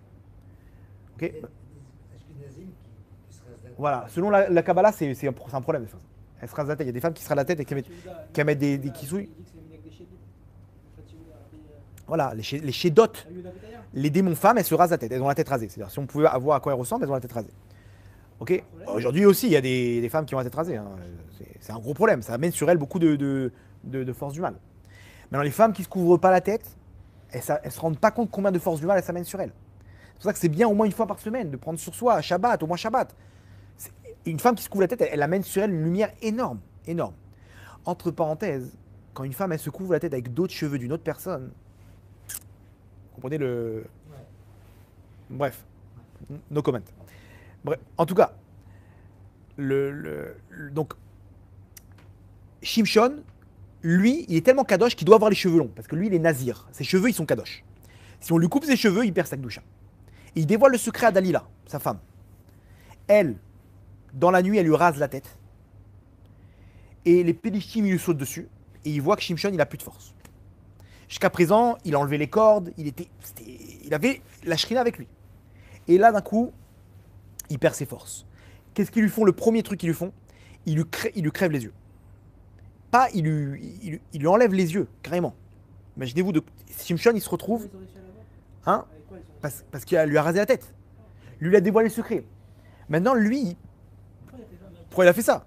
A: Ok. Voilà. Selon la Kabbalah, c'est un problème. Elle se rase la tête. Il y a des femmes qui se rasent la tête et qui mettent des kissouilles. Voilà, les chédotes. Les démons femmes, elles se rasent la tête. Elles ont la tête rasée. C'est-à-dire, si on pouvait voir à quoi elles ressemblent, elles ont la tête rasée. Ok. Aujourd'hui aussi, il y a des femmes qui ont la tête rasée. Hein. C'est un gros problème. Ça amène sur elles beaucoup de force du mal. Maintenant, les femmes qui ne se couvrent pas la tête, elles ne se rendent pas compte combien de force du mal elles s'amènent sur elles. C'est pour ça que c'est bien au moins une fois par semaine de prendre sur soi, à Shabbat, au moins Shabbat. Une femme qui se couvre la tête, elle amène sur elle une lumière énorme, énorme. Entre parenthèses, quand une femme elle se couvre la tête avec d'autres cheveux d'une autre personne, vous comprenez le... Bref, no comment. Bref, en tout cas, donc, Shimshon, lui, il est tellement kadosh qu'il doit avoir les cheveux longs, parce que lui, il est nazir. Ses cheveux, ils sont kadosh. Si on lui coupe ses cheveux, il perd sa gdusha. Et il dévoile le secret à Dalila, sa femme. Elle, dans la nuit, elle lui rase la tête. Et les Pélishtim, ils lui sautent dessus. Et ils voient que Shimshon, il a plus de force. Jusqu'à présent, il a enlevé les cordes. Il avait la shrina avec lui. Et là, d'un coup, il perd ses forces. Qu'est-ce qu'ils lui font? Le premier truc qu'ils lui font, ils lui crèvent les yeux. Pas, il lui enlève les yeux, carrément. Imaginez-vous, Shimshon, il se retrouve,
B: Ils ont réussi à l'avoir.
A: hein,
B: Avec quoi ils ont réussi
A: parce qu'il lui a rasé la tête. Lui, il a dévoilé le secret. Maintenant, lui,
B: Pourquoi il a fait ça
A: pourquoi il a fait ça?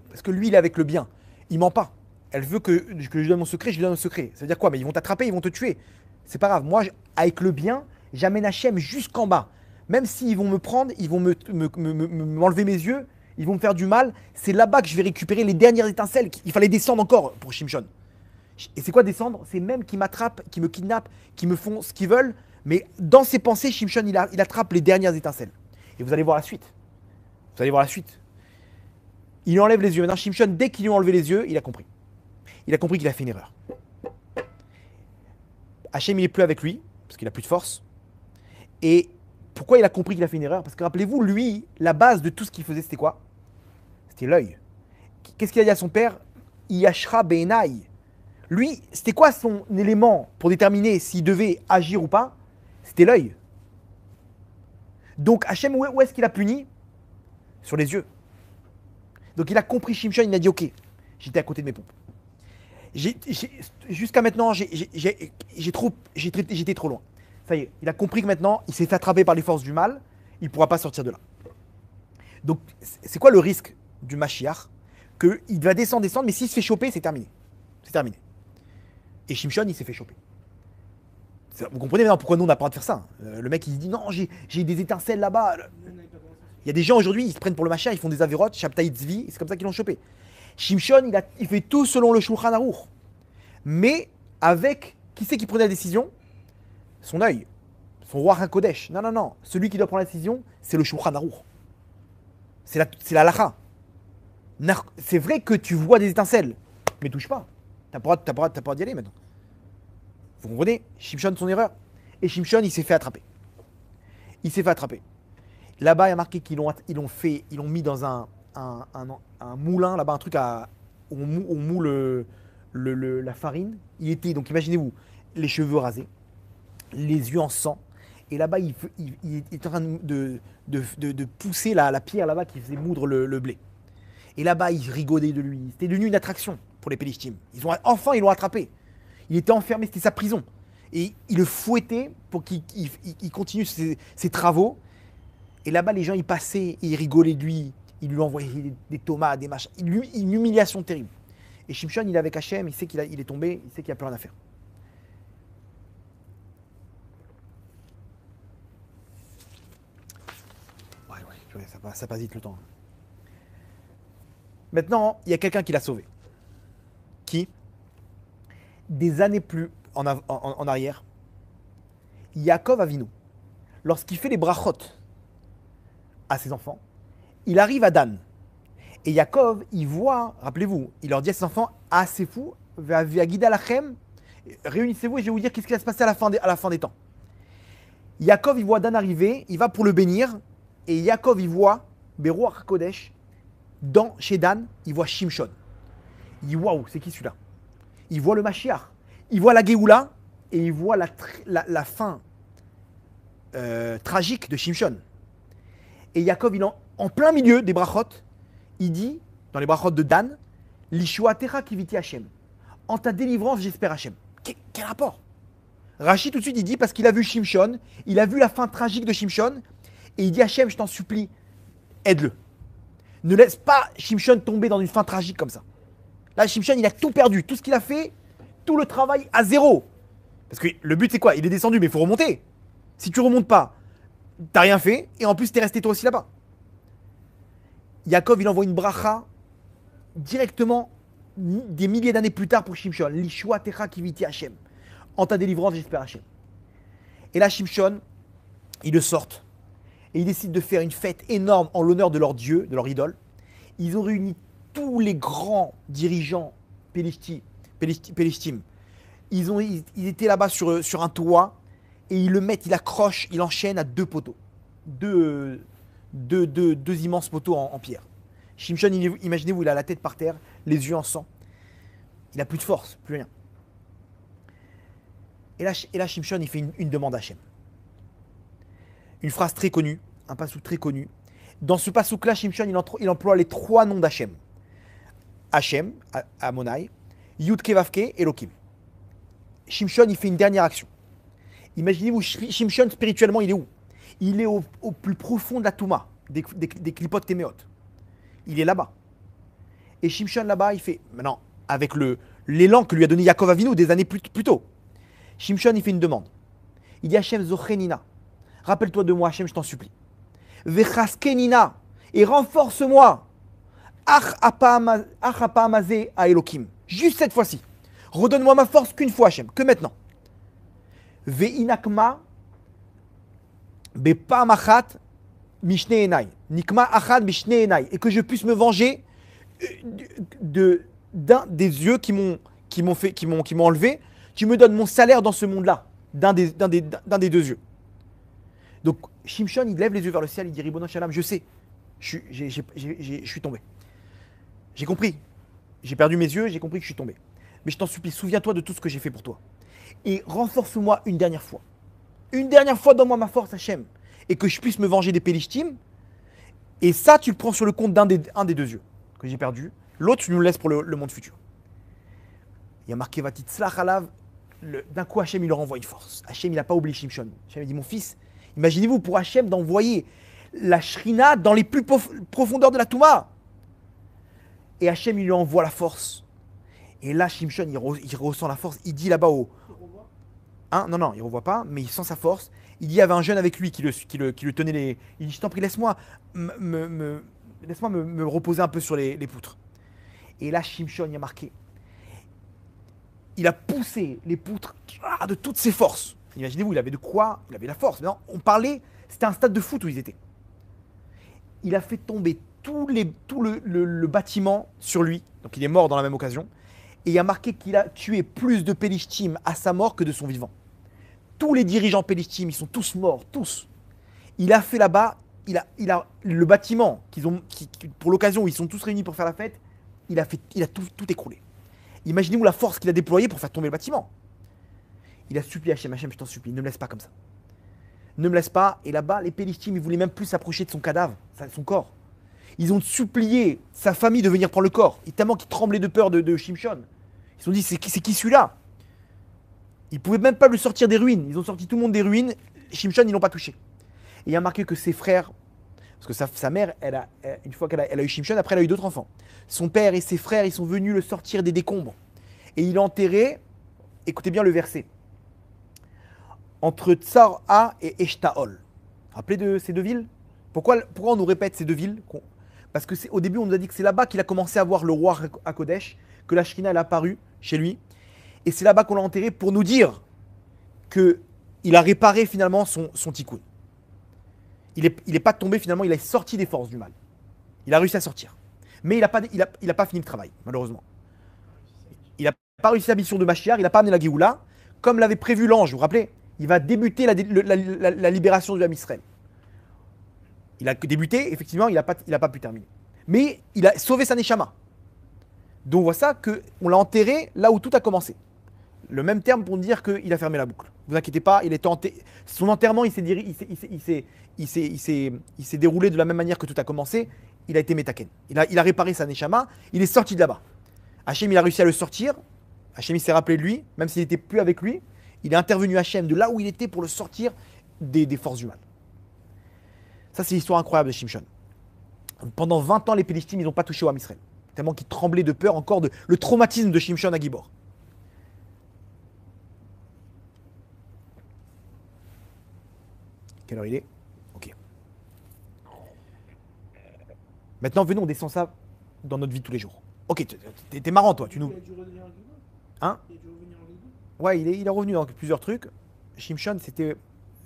A: Parce que lui, il est avec le bien. Il ment pas. Elle veut que je lui donne mon secret, je lui donne mon secret. Ça veut dire quoi? Mais ils vont t'attraper, ils vont te tuer. C'est pas grave. Moi, avec le bien, j'amène Hachem jusqu'en bas. Même s'ils vont me prendre, ils vont m'enlever mes yeux, ils vont me faire du mal. C'est là-bas que je vais récupérer les dernières étincelles. Il fallait descendre encore pour Shimshon. Et c'est quoi descendre? C'est même qui m'attrapent, qui me kidnappent, qui me font ce qu'ils veulent. Mais dans ses pensées, Shimshon, il attrape les dernières étincelles. Et vous allez voir la suite. Vous allez voir la suite. Il lui enlève les yeux. Maintenant, Shimshon, dès qu'il lui a enlevé les yeux, il a compris. Il a compris qu'il a fait une erreur. Hachem, il n'est plus avec lui, parce qu'il n'a plus de force. Et pourquoi il a compris qu'il a fait une erreur? Parce que rappelez-vous, lui, la base de tout ce qu'il faisait, c'était quoi? C'était l'œil. Qu'est-ce qu'il a dit à son père? Yashra Be'enai. Lui, c'était quoi son élément pour déterminer s'il devait agir ou pas? C'était l'œil. Donc Hachem, où est-ce qu'il a puni? Sur les yeux. Donc il a compris Shimshon, il a dit ok, j'étais à côté de mes pompes. Jusqu'à maintenant, j'étais trop loin. Ça y est, il a compris que maintenant, il s'est fait attraper par les forces du mal, il ne pourra pas sortir de là. Donc c'est quoi le risque du Mashiach? Qu'il va descendre, mais s'il se fait choper, c'est terminé. C'est terminé. Et Shimshon, il s'est fait choper. Vous comprenez maintenant pourquoi nous, on n'a pas le droit de faire ça. Le mec, il dit non, j'ai des étincelles là-bas. Il y a des gens aujourd'hui, ils se prennent pour le Mashiach, ils font des avérotes, Shabtai Tzvi, et c'est comme ça qu'ils l'ont chopé. Shimshon, il fait tout selon le Shulchan Aruch. Mais avec, qui c'est qui prenait la décision? Son œil, son roi HaKodesh. Non. Celui qui doit prendre la décision, c'est le Shulchan Aruch. C'est la halakha. C'est vrai que tu vois des étincelles, mais touche pas. T'as pas le droit d'y aller maintenant. Vous comprenez? Shimshon, son erreur. Et Shimshon, il s'est fait attraper. Là-bas, il y a marqué qu'ils l'ont mis dans un moulin, là-bas, un truc où on moule la farine. Il était, donc imaginez-vous, les cheveux rasés, les yeux en sang. Et là-bas, il est en train de pousser la pierre là-bas qui faisait moudre le blé. Et là-bas, ils rigolaient de lui. C'était devenu une attraction pour les Pélishtim. Ils l'ont attrapé. Il était enfermé, c'était sa prison. Et il le fouettait pour qu'il continue ses travaux. Et là-bas, les gens, ils passaient, et ils rigolaient de lui. Ils lui envoyaient des tomates, des machins. Une humiliation terrible. Et Shimshon, il est avec Hachem, il sait qu'il est tombé, il sait qu'il n'y a plus rien à faire. Ouais, ça passe vite le temps. Maintenant, il y a quelqu'un qui l'a sauvé. Qui? Des années plus en arrière, Yaakov Avinu, lorsqu'il fait les brachot à ses enfants, il arrive à Dan. Et Yaakov, il voit, rappelez-vous, il leur dit à ses enfants, Asefou, Ve'agida lachem, réunissez-vous et je vais vous dire qu'est-ce qui va se passer à la fin des temps. Yaakov, il voit Dan arriver, il va pour le bénir, et Yaakov, il voit Beruach Kodesh, chez Dan, il voit Shimshon. Il dit, waouh, c'est qui celui-là? Il voit le Mashiach, il voit la Géoula, et il voit la fin tragique de Shimshon. Et Yaakov, il est en plein milieu des brachot, il dit, dans les brachot de Dan, Lishuatecha kiviti Hashem. En ta délivrance, j'espère Hashem. Quel rapport? Rachid, tout de suite, il dit, parce qu'il a vu Shimshon, il a vu la fin tragique de Shimshon, et il dit, Hashem, je t'en supplie, aide-le. Ne laisse pas Shimshon tomber dans une fin tragique comme ça. Là, Shimshon, il a tout perdu. Tout ce qu'il a fait, tout le travail à zéro. Parce que le but, c'est quoi? Il est descendu, mais il faut remonter. Si tu remontes pas, t'as rien fait, et en plus, t'es resté toi aussi là-bas. Yaakov, il envoie une bracha directement des milliers d'années plus tard pour Shimshon. Lishua techa kiviti Hashem. En ta délivrance, j'espère Hashem. Et là, Shimshon, ils le sortent. Et ils décident de faire une fête énorme en l'honneur de leur dieu, de leur idole. Ils ont réuni tous les grands dirigeants Pélishtim. Ils étaient là-bas sur un toit et ils le mettent, ils accrochent, ils enchaînent à deux poteaux. Deux immenses poteaux en pierre. Shimshon, imaginez-vous, il a la tête par terre, les yeux en sang. Il a plus de force, plus rien. Et là Shimshon, il fait une demande à Hachem. Une phrase très connue, un passouk très connu. Dans ce passouk-là, Shimshon, il emploie les 3 noms d'Hachem. Hachem, Amonai, Yudke Vavke, Elohim. Shimshon, il fait une dernière action. Imaginez-vous, Shimshon, spirituellement, il est où? Il est au plus profond de la Touma, des Klipot Temeot. Il est là-bas. Et Shimshon, là-bas, il fait, maintenant, avec l'élan que lui a donné Yaakov Avinu des années plus tôt, Shimshon, il fait une demande. Il dit Hachem Zochenina, rappelle-toi de moi, Hachem, je t'en supplie. Vechaskenina, et renforce-moi. Ach apamazé à Elohim. Juste cette fois-ci. Redonne-moi ma force qu'une fois, Hachem, que maintenant. Ve'inakma bepamachat mishne enai. Nikma achad mishne enai. Et que je puisse me venger d'un des yeux qui m'ont enlevé. Tu me donnes mon salaire dans ce monde-là, d'un des 2 yeux. Donc, Shimshon, il lève les yeux vers le ciel, il dit Ribono Shalom, je sais, je suis tombé. J'ai compris. J'ai perdu mes yeux, j'ai compris que je suis tombé. Mais je t'en supplie, souviens-toi de tout ce que j'ai fait pour toi. Et renforce-moi une dernière fois. Une dernière fois, donne-moi ma force, Hachem. Et que je puisse me venger des Pélishtim. Et ça, tu le prends sur le compte d'un des 2 yeux que j'ai perdu. L'autre, tu nous le laisses pour le monde futur. Il y a marqué Vatitzlach alav. D'un coup, Hachem, il leur envoie une force. Hachem, il n'a pas oublié Shimshon. Hachem, il dit, mon fils, imaginez-vous pour Hachem d'envoyer la Shrina dans les plus profondeurs de la Touma. Et Hachem, il lui envoie la force. Et là, Shimshon, il ressent la force. Il dit là-bas non, il ne revoit pas, mais il sent sa force. Il dit, il y avait un jeune avec lui qui le tenait les... Il dit, je t'en prie, laisse-moi me reposer un peu sur les poutres. Et là, Shimshon, il a marqué. Il a poussé les poutres de toutes ses forces. Imaginez-vous, il avait de quoi? Il avait la force. Non, on parlait, c'était un stade de foot où ils étaient. Il a fait tomber tout le bâtiment sur lui. Donc il est mort dans la même occasion. Et il a marqué qu'il a tué plus de Pélishtim à sa mort que de son vivant. Tous les dirigeants Pélishtim, ils sont tous morts, tous. Il a fait là-bas, il a le bâtiment pour l'occasion où ils sont tous réunis pour faire la fête, il a tout écroulé. Imaginez-vous la force qu'il a déployée pour faire tomber le bâtiment. Il a supplié Hachem, je t'en supplie, ne me laisse pas comme ça. Ne me laisse pas. Et là-bas, les Pélishtim, ils voulaient même plus s'approcher de son cadavre, son corps. Ils ont supplié sa famille de venir prendre le corps. Et tellement qu'ils tremblaient de peur de Shimshon. Ils se sont dit, c'est qui celui-là? Ils ne pouvaient même pas le sortir des ruines. Ils ont sorti tout le monde des ruines. Shimshon, ils ne l'ont pas touché. Et il y a marqué que ses frères, parce que sa mère, une fois qu'elle a eu Shimshon, après elle a eu d'autres enfants. Son père et ses frères, ils sont venus le sortir des décombres. Et il a enterré, écoutez bien le verset, entre Tsar-A et Eshtaol. Rappelez de ces 2 villes? Pourquoi on nous répète ces 2 villes? Parce qu'au début, on nous a dit que c'est là-bas qu'il a commencé à voir le roi à Kodesh, que la Shrina, elle a apparu chez lui. Et c'est là-bas qu'on l'a enterré pour nous dire qu'il a réparé finalement son tikkun. Il est pas tombé finalement, il est sorti des forces du mal. Il a réussi à sortir. Mais il n'a pas fini le travail, malheureusement. Il n'a pas réussi sa mission de Mashiach, il n'a pas amené la Géoula. Comme l'avait prévu l'ange, vous vous rappelez? Il va débuter la libération du Ham Israël. Il a débuté, effectivement, il n'a pas pu terminer. Mais il a sauvé sa Neshama. Donc on voit ça qu'on l'a enterré là où tout a commencé. Le même terme pour dire qu'il a fermé la boucle. Ne vous inquiétez pas, son enterrement, il s'est déroulé de la même manière que tout a commencé. Il a été métaken. Il a réparé sa Neshama, il est sorti de là-bas. Hachem, il a réussi à le sortir. Hachem, il s'est rappelé de lui, même s'il n'était plus avec lui. Il est intervenu Hachem de là où il était pour le sortir des forces du mal. Ça, c'est l'histoire incroyable de Shimshon. Pendant 20 ans, les Pélishtim, ils n'ont pas touché au Ham Israël. Tellement qu'ils tremblaient de peur encore de le traumatisme de Shimshon à Gibor. Quelle heure il est? Ok. Maintenant, venons, on descend ça dans notre vie de tous les jours. Ok, t'es marrant, toi. Tu nous...
B: Il a dû revenir en Gilboa.
A: Hein?
B: Il a dû revenir en Gilboa.
A: Ouais, il est revenu dans plusieurs trucs. Shimshon, c'était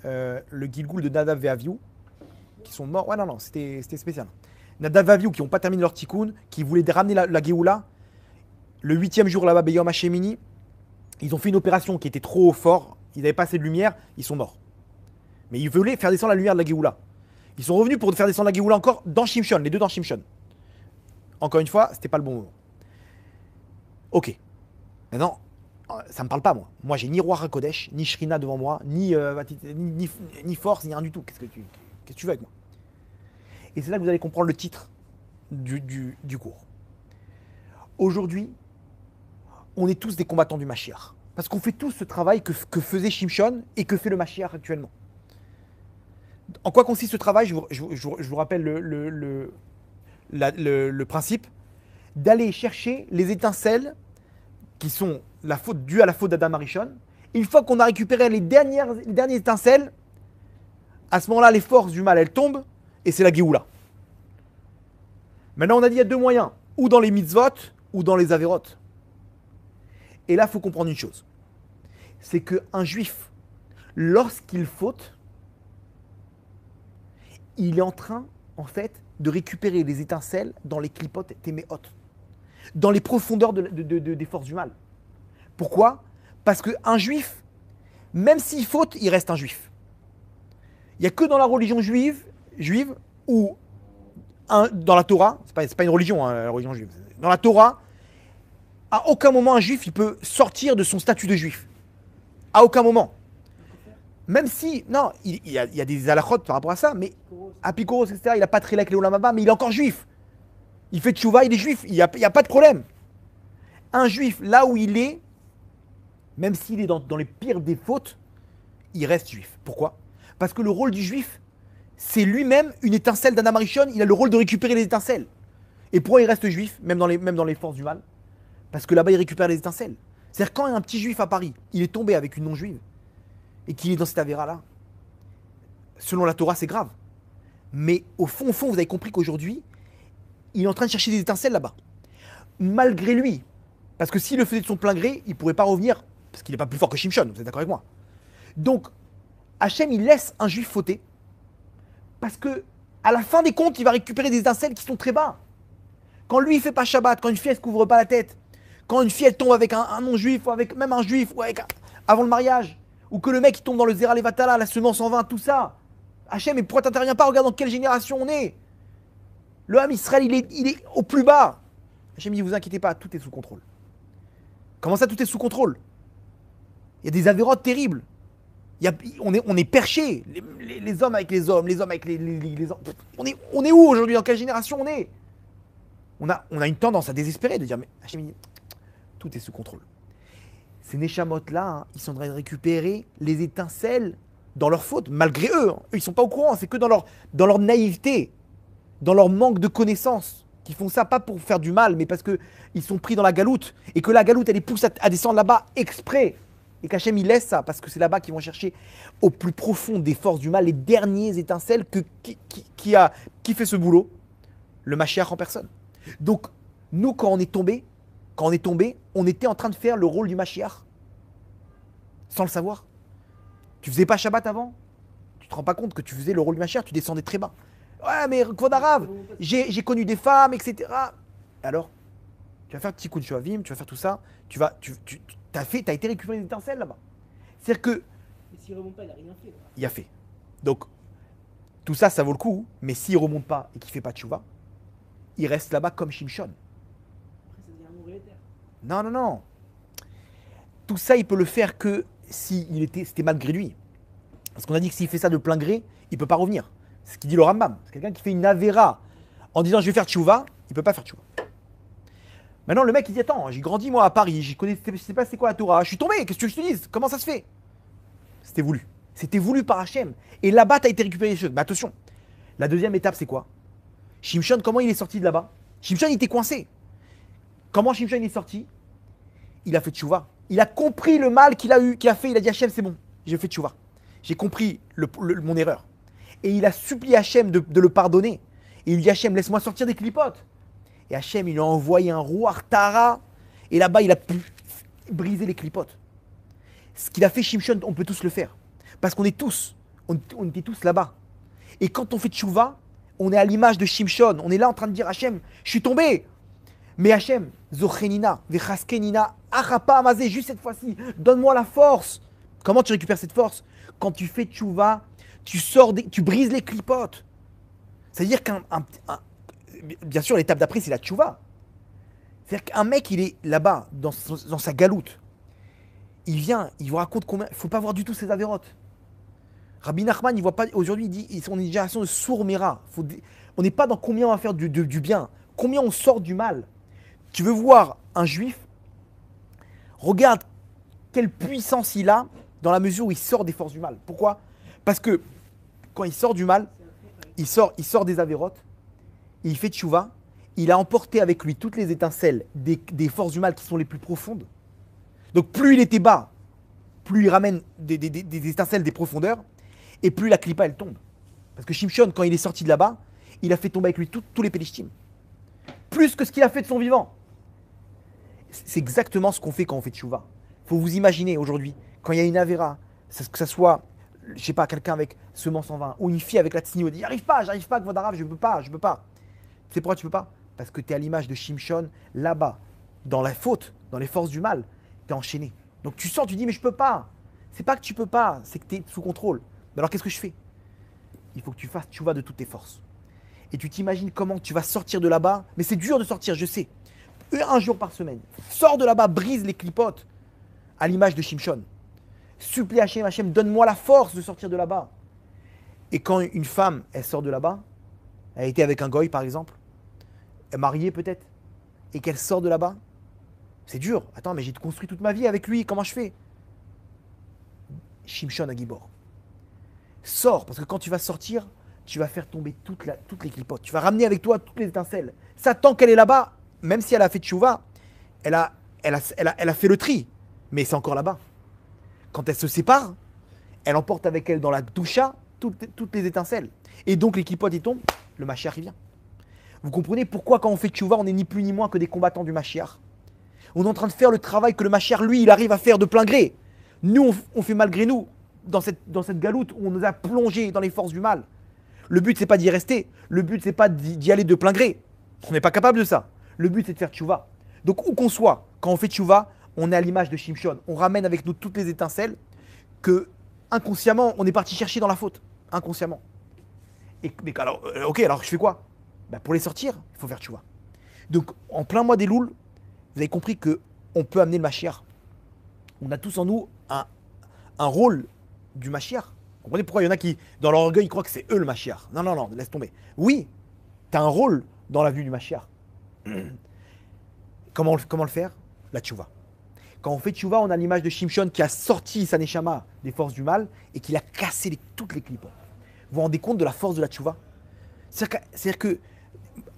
A: le Gilgoul de Nadav et Avihu, qui sont morts. Ouais, non, c'était spécial. Nadav et Avihu, qui n'ont pas terminé leur tikkun, qui voulaient ramener la Géoula. Le 8e jour là-bas, Beyom Hashemini, ils ont fait une opération qui était trop fort. Ils n'avaient pas assez de lumière, ils sont morts. Mais ils voulaient faire descendre la lumière de la Géoula. Ils sont revenus pour faire descendre la Géoula encore dans Shimshon, les deux dans Shimshon. encore une fois, c'était pas le bon moment. Ok. Maintenant, ça me parle pas, moi. Moi, j'ai ni roi Hakodesh, ni Shrina devant moi, ni force, ni rien du tout. Qu'est-ce que tu veux avec moi? Et c'est là que vous allez comprendre le titre du cours. Aujourd'hui, on est tous des combattants du Mashiach. Parce qu'on fait tous ce travail que faisait Shimshon et que fait le Mashiach actuellement. En quoi consiste ce travail? Je vous rappelle le principe d'aller chercher les étincelles qui sont la faute due à la faute d'Adam Arishon. Une fois qu'on a récupéré les dernières étincelles, à ce moment-là, les forces du mal, elles tombent et c'est la Géoula. Maintenant, on a dit il y a deux moyens, ou dans les mitzvot, ou dans les avérots. Et là, il faut comprendre une chose. C'est qu'un juif, lorsqu'il faute, il est en train, en fait, de récupérer les étincelles dans les clipotes téméot, dans les profondeurs des forces du mal. Pourquoi? Parce qu'un juif, même s'il faute, il reste un juif. Il n'y a que dans la religion juive ou dans la Torah, c'est pas une religion, hein, la religion juive. Dans la Torah, à aucun moment un juif il peut sortir de son statut de juif. À aucun moment. Même si, non, il y a des halachot par rapport à ça, mais Apikoros, etc., il n'a pas de trilek Léolamaba, mais il est encore juif. Il fait tchouva, il est juif, il n'y a pas de problème. Un juif, là où il est, même s'il est dans les pires des fautes, il reste juif. Pourquoi? Parce que le rôle du juif, c'est lui-même une étincelle d'Adam Arishon, il a le rôle de récupérer les étincelles. Et pourquoi il reste juif, même dans les forces du mal? Parce que là-bas, il récupère les étincelles. C'est-à-dire quand il y a un petit juif à Paris, il est tombé avec une non-juive, et qu'il est dans cette avéra-là, selon la Torah, c'est grave. Mais au fond, vous avez compris qu'aujourd'hui, il est en train de chercher des étincelles là-bas. Malgré lui. Parce que s'il le faisait de son plein gré, il ne pourrait pas revenir, parce qu'il n'est pas plus fort que Shimshon, vous êtes d'accord avec moi? Donc, Hachem, il laisse un juif fauter, parce que à la fin des comptes, il va récupérer des étincelles qui sont très bas. Quand lui, il ne fait pas Shabbat, quand une fille, elle ne se couvre pas la tête, quand une fille, elle tombe avec un non-juif, ou avec même un juif, ou avant le mariage, ou que le mec, il tombe dans le Zera Levatala, la semence en vin, tout ça. Hachem, mais pourquoi t'interviens pas? Regarde dans quelle génération on est. Le Ham Israël, il est au plus bas. Hachem, il dit, vous inquiétez pas, tout est sous contrôle. Comment ça, tout est sous contrôle? Il y a des avérotes terribles. On est perchés. Les hommes avec les hommes, les hommes avec les hommes. On est où aujourd'hui? Dans quelle génération on est? On a une tendance à désespérer, de dire, mais Hachem, il dit, tout est sous contrôle. Ces Neshamot-là, hein, ils sont en train de récupérer les étincelles dans leur faute, malgré eux. Eux, ils ne sont pas au courant, c'est que dans leur naïveté, dans leur manque de connaissances, qu'ils font ça pas pour faire du mal, mais parce qu'ils sont pris dans la galoute, et que la galoute, elle les pousse à descendre là-bas exprès, et qu'Hachem, il laisse ça, parce que c'est là-bas qu'ils vont chercher au plus profond des forces du mal les dernières étincelles qui fait ce boulot, le Mashiach en personne. Donc, nous, quand on est tombé, on était en train de faire le rôle du Mashiach. Sans le savoir. Tu faisais pas Shabbat avant? Tu te rends pas compte que tu faisais le rôle du Mashiach, tu descendais très bas. Ouais, mais Kvod Arav, j'ai connu des femmes, etc. Alors, tu vas faire Tikkun Shuavim, tu vas faire tout ça, t'as été récupérer des étincelles là-bas. C'est-à-dire que.
B: Et s'il remonte pas, il a rien fait. Quoi.
A: Il a fait. Donc, tout ça, ça vaut le coup, mais s'il remonte pas et qu'il fait pas de Tchouva, il reste là-bas comme Shimshon. Non. Tout ça, il peut le faire que si c'était malgré lui. Parce qu'on a dit que s'il fait ça de plein gré, il ne peut pas revenir. C'est ce qu'il dit le Rambam. C'est quelqu'un qui fait une avéra en disant je vais faire tchouva, il ne peut pas faire tchouva. Maintenant, le mec, il dit attends, j'ai grandi moi à Paris, je sais pas c'est quoi la Torah, je suis tombé, qu'est-ce que je te dise? Comment ça se fait? C'était voulu. C'était voulu par Hachem. Et là-bas, tu as été récupéré les choses. Mais attention, la deuxième étape, c'est quoi? Shimshon, comment il est sorti de là-bas? Shimshon, il était coincé. Comment Shimshon est sorti? Il a fait tchouva. Il a compris le mal qu'il a fait. Il a dit Hachem, c'est bon, j'ai fait tchouva. J'ai compris mon erreur. Et il a supplié Hachem de le pardonner. Et il lui dit Hachem, laisse-moi sortir des clipotes. Et Hachem, il lui a envoyé un roi Tara. Et là-bas, il a pu briser les clipotes. Ce qu'il a fait Shimshon, on peut tous le faire. Parce qu'on est tous, on était tous là-bas. Et quand on fait tchouva, on est à l'image de Shimshon. On est là en train de dire Hachem, je suis tombé. Mais Hachem, Zochenina, Vechaskenina, Achapa Amazé, juste cette fois-ci, donne-moi la force. Comment tu récupères cette force? Quand tu fais tchouva, tu brises les clipotes. C'est-à-dire bien sûr, l'étape d'après, c'est la tchouva. C'est-à-dire qu'un mec, il est là-bas, dans sa galoute. Il vient, il vous raconte combien. Il ne faut pas voir du tout ses avérotes. Rabbi Nachman, il voit pas. Aujourd'hui, il dit on est une génération de sourds méras. On n'est pas dans combien on va faire du bien, combien on sort du mal. Tu veux voir un juif, regarde quelle puissance il a dans la mesure où il sort des forces du mal. Pourquoi? Parce que quand il sort du mal, il sort des avérotes, il fait tchouva, il a emporté avec lui toutes les étincelles des forces du mal qui sont les plus profondes. Donc plus il était bas, plus il ramène des étincelles des profondeurs, et plus la clipa elle tombe. Parce que Shimshon, quand il est sorti de là-bas, il a fait tomber avec lui tous les Pélishtim. Plus que ce qu'il a fait de son vivant. C'est exactement ce qu'on fait quand on fait tchouva. Il faut vous imaginer aujourd'hui, quand il y a une avéra, que ce soit, je sais pas, quelqu'un avec semence en vin, ou une fille avec la tsnio, dit j'arrive pas, Vodarav, je peux pas. Tu sais pourquoi tu peux pas? Parce que tu es à l'image de Shimshon, là-bas, dans la faute, dans les forces du mal, tu es enchaîné. Donc tu sors, tu dis mais je peux pas. C'est pas que tu peux pas, c'est que tu es sous contrôle. Mais alors qu'est-ce que je fais? Il faut que tu fasses tchouva de toutes tes forces. Et tu t'imagines comment tu vas sortir de là-bas. Mais c'est dur de sortir, je sais. Un jour par semaine. Sors de là-bas, brise les clipotes. À l'image de Shimshon. Supplie Hachem, donne-moi la force de sortir de là-bas. Et quand une femme, elle sort de là-bas, elle a été avec un goy par exemple, elle est mariée peut-être, et qu'elle sort de là-bas, c'est dur. Attends, mais j'ai construit toute ma vie avec lui, comment je fais? Shimshon à Gibor. Sors, parce que quand tu vas sortir, tu vas faire tomber toutes les clipotes. Tu vas ramener avec toi toutes les étincelles. Ça, tant qu'elle est là-bas, même si elle a fait tchouva, elle a fait le tri. Mais c'est encore là-bas. Quand elle se sépare, elle emporte avec elle dans la doucha toutes les étincelles. Et donc les clipotes, ils tombent, le Mashiach, il vient. Vous comprenez pourquoi quand on fait tchouva, on n'est ni plus ni moins que des combattants du Mashiach. On est en train de faire le travail que le Mashiach, lui, il arrive à faire de plein gré. Nous, on fait malgré nous, dans cette galoute où on nous a plongé dans les forces du mal. Le but, c'est pas d'y rester. Le but, c'est pas d'y aller de plein gré. On n'est pas capable de ça. Le but, c'est de faire tchouva. Donc, où qu'on soit, quand on fait tchouva, on est à l'image de Shimshon. On ramène avec nous toutes les étincelles que, inconsciemment, on est parti chercher dans la faute. Inconsciemment. Mais alors, alors je fais quoi? Pour les sortir, il faut faire tchouva. Donc, en plein mois des louls, vous avez compris qu'on peut amener le Mashiach. On a tous en nous un rôle du Mashiach. Vous comprenez pourquoi il y en a qui, dans leur orgueil, ils croient que c'est eux le Mashiach. Non, laisse tomber. Oui, tu as un rôle dans la vue du Mashiach. Comment le faire? La tchouva. Quand on fait tchouva, on a l'image de Shimshon qui a sorti sa neshama des forces du mal et qui a cassé toutes les clips. Vous vous rendez compte de la force de la tchouva? C'est-à-dire que,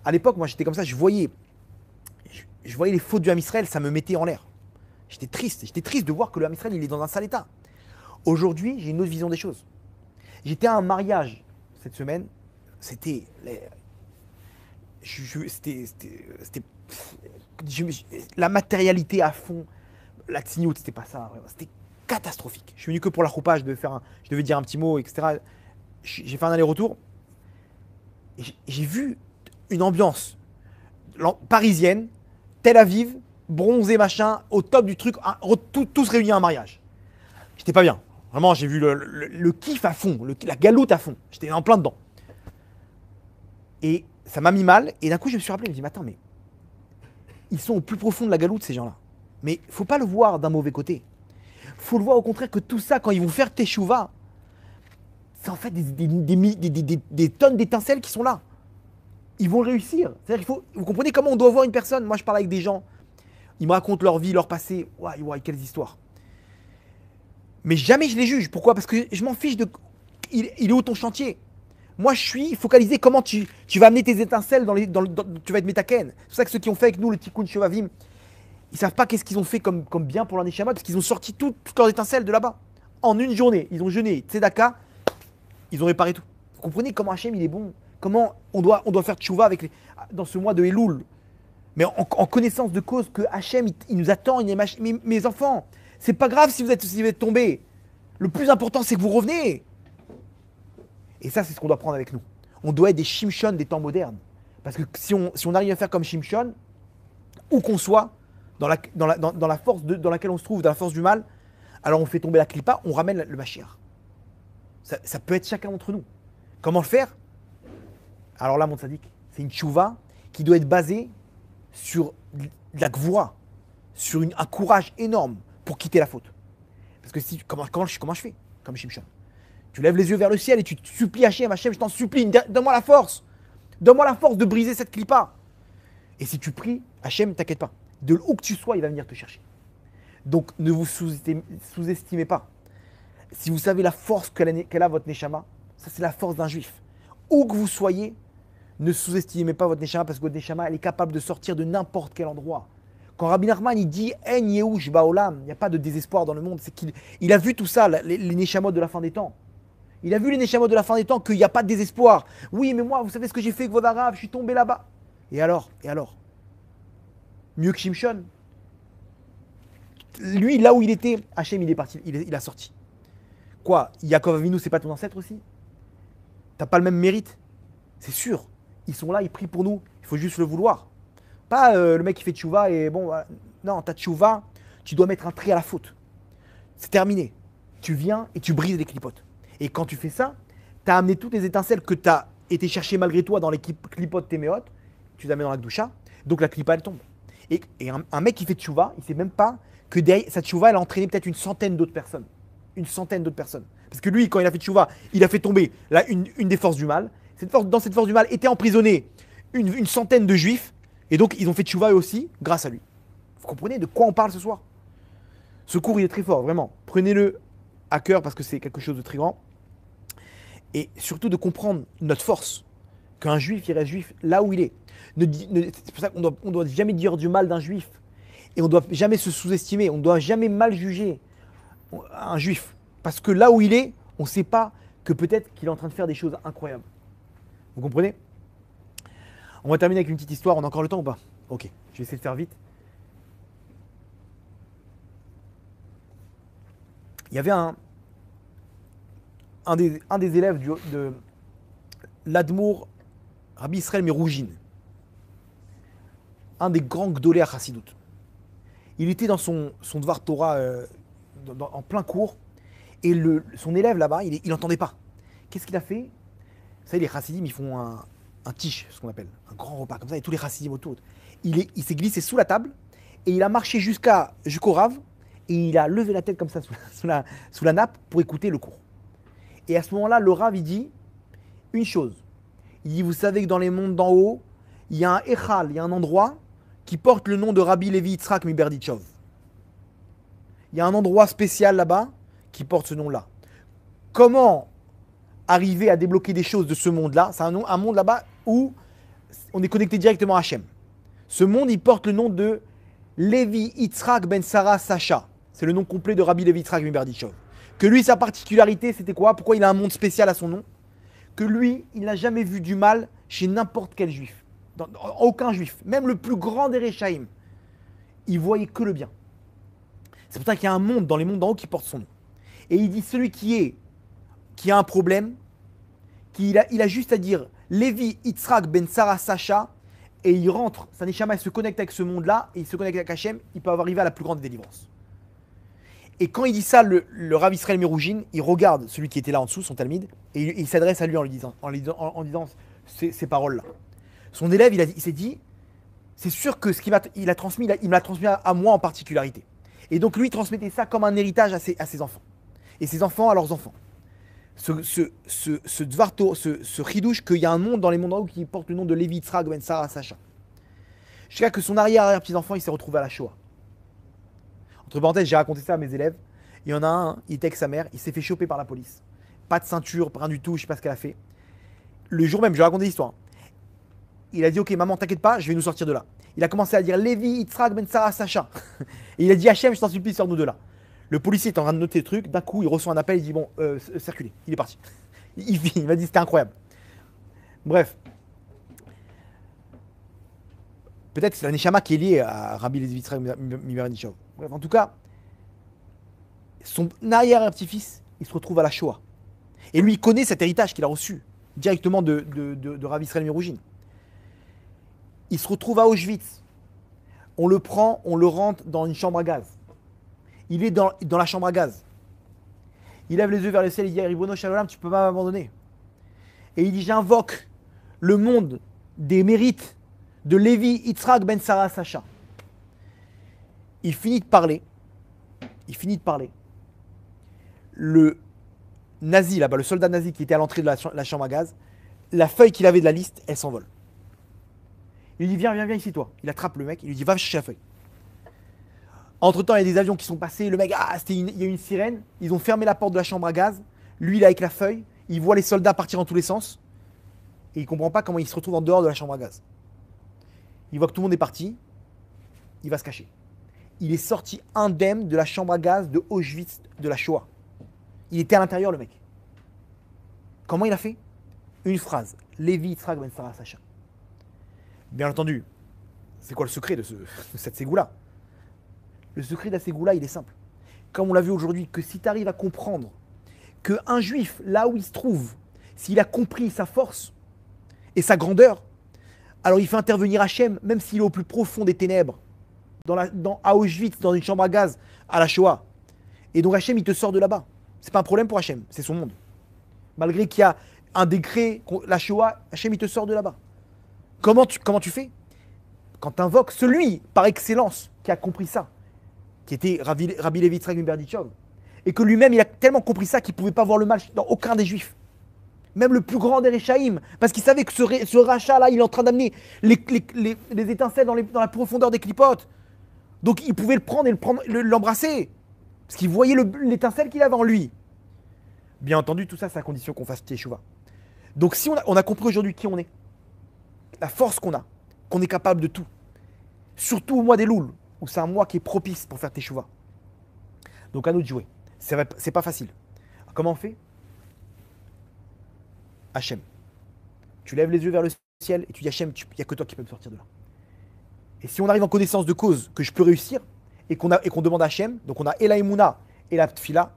A: à l'époque, moi j'étais comme ça, je voyais les fautes du Ham Israël, ça me mettait en l'air. J'étais triste de voir que le Ham Israël, il est dans un sale état. Aujourd'hui, j'ai une autre vision des choses. J'étais à un mariage cette semaine, c'était la matérialité à fond, la tsniout, c'était pas ça, c'était catastrophique. Je suis venu que pour la choupa, je devais dire un petit mot, etc. J'ai fait un aller-retour, et j'ai vu une ambiance parisienne, Tel Aviv, bronzé machin, au top du truc, tous réunis à un mariage. J'étais pas bien. Vraiment, j'ai vu le kiff à fond, la galoute à fond. J'étais en plein dedans. Et ça m'a mis mal. Et d'un coup, je me suis rappelé, je me dis, mais attends, mais ils sont au plus profond de la galoute, ces gens-là. Mais il faut pas le voir d'un mauvais côté. Il faut le voir au contraire que tout ça, quand ils vont faire teshuva, c'est en fait des tonnes d'étincelles qui sont là. Ils vont réussir. C'est-à-dire vous comprenez comment on doit voir une personne? Moi, je parle avec des gens. Ils me racontent leur vie, leur passé. Ouah, quelles histoires. Mais jamais je les juge. Pourquoi? Parce que je m'en fiche de... Il est où ton chantier? Moi, je suis focalisé comment tu vas amener tes étincelles tu vas être métaken. C'est pour ça que ceux qui ont fait avec nous le Tikkun Shovavim, ils savent pas qu'est-ce qu'ils ont fait comme bien pour la Neshama, parce qu'ils ont sorti toutes leurs étincelles de là-bas. En une journée, ils ont jeûné, tzedaka, ils ont réparé tout. Vous comprenez comment Hachem, il est bon? Comment on doit faire tchouva dans ce mois de Elul? Mais en connaissance de cause que Hachem, il nous attend, mes enfants, c'est pas grave si vous êtes tombés. Le plus important, c'est que vous revenez. Et ça, c'est ce qu'on doit prendre avec nous. On doit être des Shimshon des temps modernes. Parce que si on arrive à faire comme Shimshon, où qu'on soit, dans la force dans laquelle on se trouve, dans la force du mal, alors on fait tomber la clipa, on ramène le Mashiach. Ça peut être chacun d'entre nous. Comment le faire? Alors là, mon tzaddik, c'est une tchouva qui doit être basé sur de la gvoura, sur un courage énorme pour quitter la faute. Parce que si, comment je fais? Comme Shimshon. Tu lèves les yeux vers le ciel et tu te supplies Hachem, Hachem, je t'en supplie, donne-moi la force. Donne-moi la force de briser cette clipa. Et si tu pries, Hachem, t'inquiète pas. De où que tu sois, il va venir te chercher. Donc ne vous sous-estimez pas. Si vous savez la force qu'elle a votre Neshama, ça c'est la force d'un juif. Où que vous soyez, ne sous-estimez pas votre Neshama parce que votre Neshama, elle est capable de sortir de n'importe quel endroit. Quand Rabbi Nachman il dit En Yehush Baolam, il n'y a pas de désespoir dans le monde, c'est qu'il a vu tout ça, les Neshamot de la fin des temps. Il a vu les Neshamot de la fin des temps qu'il n'y a pas de désespoir. Oui, mais moi, vous savez ce que j'ai fait avec vos Arabes, je suis tombé là-bas. Et alors? Mieux que Shimshon. Lui, là où il était, Hachem, il est parti, il a sorti. Quoi? Yaakov Avinu, c'est pas ton ancêtre aussi? T'as pas le même mérite? C'est sûr. Ils sont là, ils prient pour nous. Il faut juste le vouloir. Pas le mec qui fait tchouva et bon, non, ta tchouva, tu dois mettre un trait à la faute. C'est terminé. Tu viens et tu brises les clipotes. Et quand tu fais ça, tu as amené toutes les étincelles que tu as été chercher malgré toi dans les clipotes téméotes, tu les amènes dans la gdoucha, donc la clipa elle tombe. Et un mec qui fait tchouva, il sait même pas que derrière sa tchouva, elle a entraîné peut-être une centaine d'autres personnes. Une centaine d'autres personnes. Parce que lui, quand il a fait tchouva, il a fait tomber là, une des forces du mal. Dans cette force du mal étaient emprisonnés une centaine de juifs. Et donc, ils ont fait tchouva eux aussi, grâce à lui. Vous comprenez de quoi on parle ce soir? Ce cours, il est très fort, vraiment. Prenez-le à cœur parce que c'est quelque chose de très grand. Et surtout de comprendre notre force. Qu'un juif, il reste juif là où il est. C'est pour ça qu'on ne doit jamais dire du mal d'un juif. Et on ne doit jamais se sous-estimer. On ne doit jamais mal juger un juif. Parce que là où il est, on ne sait pas que peut-être qu'il est en train de faire des choses incroyables. Vous comprenez? On va terminer avec une petite histoire. On a encore le temps ou pas? Ok, je vais essayer de faire vite. Il y avait un des élèves de l'Admour Rabbi Israël Miroujin, un des grands Gdolé à Chassidut. Il était dans son Dvar Torah en plein cours et son élève là-bas, il n'entendait pas. Qu'est-ce qu'il a fait? Vous savez, les Chassidim, ils font un tiche, ce qu'on appelle, un grand repas comme ça, et tous les Chassidim autour. Il s'est glissé sous la table et il a marché jusqu'au Rav et il a levé la tête comme ça sous la nappe pour écouter le cours. Et à ce moment-là, le Rav, il dit une chose. Il dit, vous savez que dans les mondes d'en haut, il y a un Echal, il y a un endroit qui porte le nom de Rabbi Levi Yitzhak Miberdichov. Il y a un endroit spécial là-bas qui porte ce nom-là. Comment arriver à débloquer des choses de ce monde-là? C'est un monde là-bas où on est connecté directement à Hachem. Ce monde, il porte le nom de Levi Yitzhak Ben Sarah Sacha. C'est le nom complet de Rabbi Levi Yitzhak Miberdichov. Que lui, sa particularité, c'était quoi? Pourquoi il a un monde spécial à son nom? Que lui, il n'a jamais vu du mal chez n'importe quel juif. Aucun juif, même le plus grand des Réchaïm, il voyait que le bien. C'est pour ça qu'il y a un monde dans les mondes d'en haut qui porte son nom. Et il dit, celui qui a un problème, il a juste à dire Levi Yitzhak Ben Sarah Sacha, et il rentre, sa neshama, il se connecte avec ce monde-là, et il se connecte avec Hachem, il peut arriver à la plus grande délivrance. Et quand il dit ça, le Rav Israël Miroujin, il regarde celui qui était là en dessous, son talmid, et il s'adresse à lui en disant ces paroles-là. Son élève, il s'est dit, c'est sûr que ce qu'il il a transmis, il me l'a transmis à moi en particularité. Et donc lui, il transmettait ça comme un héritage à ses enfants. Et ses enfants à leurs enfants. Ce dvarto, ce chidouche, qu'il y a un monde dans les mondes en haut qui porte le nom de Levi Yitzhak Ben Sarah Sacha. Jusqu'à que son arrière-petit-enfant, il s'est retrouvé à la Shoah. Entre parenthèses, j'ai raconté ça à mes élèves. Il y en a un, il était avec sa mère, il s'est fait choper par la police. Pas de ceinture, rien du tout, je sais pas ce qu'elle a fait. Le jour même, je vais raconter l'histoire. Il a dit, ok, maman, t'inquiète pas, je vais nous sortir de là. Il a commencé à dire Levi, Yitzhak, Ben Sarah, Sacha. Et il a dit, Hachem, je t'en supplie, sors-nous de là. Le policier est en train de noter le truc. D'un coup, il reçoit un appel, il dit, bon, circulez. Il est parti. Il m'a dit, c'était incroyable. Bref. Peut-être que c'est la Neshama qui est liée à Rabbi Levi Yitzhak Miberdichov. Bref, en tout cas, son arrière-petit-fils, il se retrouve à la Shoah. Et lui, il connaît cet héritage qu'il a reçu directement de Rav Israël Miroujin. Il se retrouve à Auschwitz. On le prend, on le rentre dans une chambre à gaz. Il est dans la chambre à gaz. Il lève les yeux vers le ciel, il dit Ribono Shalom, tu peux pas m'abandonner. Et il dit, j'invoque le monde des mérites de Lévi Yitzhak ben Sarah Sacha. Il finit de parler. Le nazi là-bas, le soldat nazi qui était à l'entrée de la chambre à gaz, la feuille qu'il avait de la liste, elle s'envole. Il lui dit viens ici toi. Il attrape le mec, il lui dit va chercher la feuille. Entre-temps, il y a des avions qui sont passés, le mec, il y a une sirène, ils ont fermé la porte de la chambre à gaz, lui il est avec la feuille, il voit les soldats partir dans tous les sens, et il comprend pas comment il se retrouve en dehors de la chambre à gaz. Il voit que tout le monde est parti, il va se cacher. Il est sorti indemne de la chambre à gaz de Auschwitz de la Shoah. Il était à l'intérieur le mec. Comment il a fait? Une phrase, Lévi Yitzhak ben Sarah Sacha. Bien entendu, c'est quoi le secret de cette ségoula? Le secret de la ségoula, il est simple. Comme on l'a vu aujourd'hui, que si tu arrives à comprendre qu'un juif, là où il se trouve, s'il a compris sa force et sa grandeur, alors il fait intervenir Hachem, même s'il est au plus profond des ténèbres, à Auschwitz, dans une chambre à gaz, à la Shoah. Et donc Hachem, il te sort de là-bas. C'est pas un problème pour Hachem, c'est son monde. Malgré qu'il y a un décret, la Shoah, Hachem, il te sort de là-bas. Comment tu fais? Quand tu invoques celui, par excellence, qui a compris ça, qui était Rabbi Levi Yitzhak ben Berdichov, et que lui-même, il a tellement compris ça qu'il ne pouvait pas voir le mal dans aucun des juifs. Même le plus grand des Réchaïm, parce qu'il savait que ce rachat-là, il est en train d'amener les étincelles dans la profondeur des clipotes. Donc il pouvait le prendre et l'embrasser, parce qu'il voyait l'étincelle qu'il avait en lui. Bien entendu, tout ça, c'est à condition qu'on fasse Teshuvah. Donc si on a compris aujourd'hui qui on est, la force qu'on a, qu'on est capable de tout, surtout au mois des Louls, où c'est un mois qui est propice pour faire Teshuvah. Donc à nous de jouer. C'est pas facile. Alors, comment on fait? Hachem. Tu lèves les yeux vers le ciel et tu dis Hachem, il n'y a que toi qui peux me sortir de là. Et si on arrive en connaissance de cause que je peux réussir et qu'on demande à Hachem, donc on a et la Emouna et la Tfila,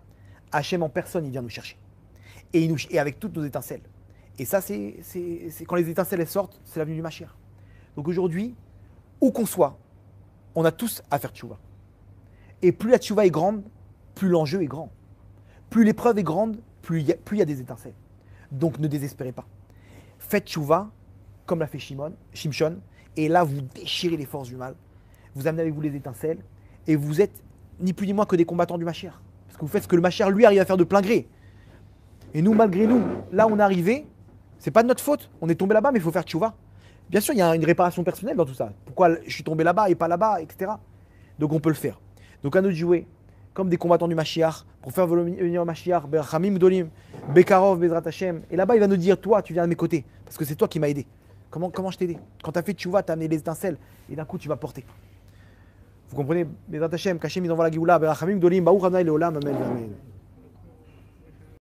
A: Hachem en personne, il vient nous chercher. Et avec toutes nos étincelles. Et ça, c'est quand les étincelles elles sortent, c'est l'avenue du Mashiach. Donc aujourd'hui, où qu'on soit, on a tous à faire tchouva. Et plus la tchouva est grande, plus l'enjeu est grand. Plus l'épreuve est grande, plus il y a des étincelles. Donc ne désespérez pas. Faites tchouva, comme l'a fait Shimshon, et là vous déchirez les forces du mal. Vous amenez avec vous les étincelles, et vous êtes ni plus ni moins que des combattants du Mashiach. Parce que vous faites ce que le Mashiach lui arrive à faire de plein gré. Et nous, malgré nous, là on est arrivé, c'est pas de notre faute. On est tombé là-bas, mais il faut faire tchouva. Bien sûr, il y a une réparation personnelle dans tout ça. Pourquoi je suis tombé là-bas et pas là-bas, etc. Donc on peut le faire. Donc à nous de jouer comme des combattants du Mashiach pour faire venir le Mashiach, Berachamim Gdolim, Bekarov, Bezrat Hashem. Et là-bas, il va nous dire, toi, tu viens de mes côtés, parce que c'est toi qui m'as aidé. Comment je t'ai aidé? Quand tu as fait tchouva, tu as amené les étincelles, et d'un coup, tu vas porter. Vous comprenez? Bezrat Hashem, qu'Hachem, il envoie la Géoula, Berachamim Gdolim, Baruch Adonai Leolam, Amen.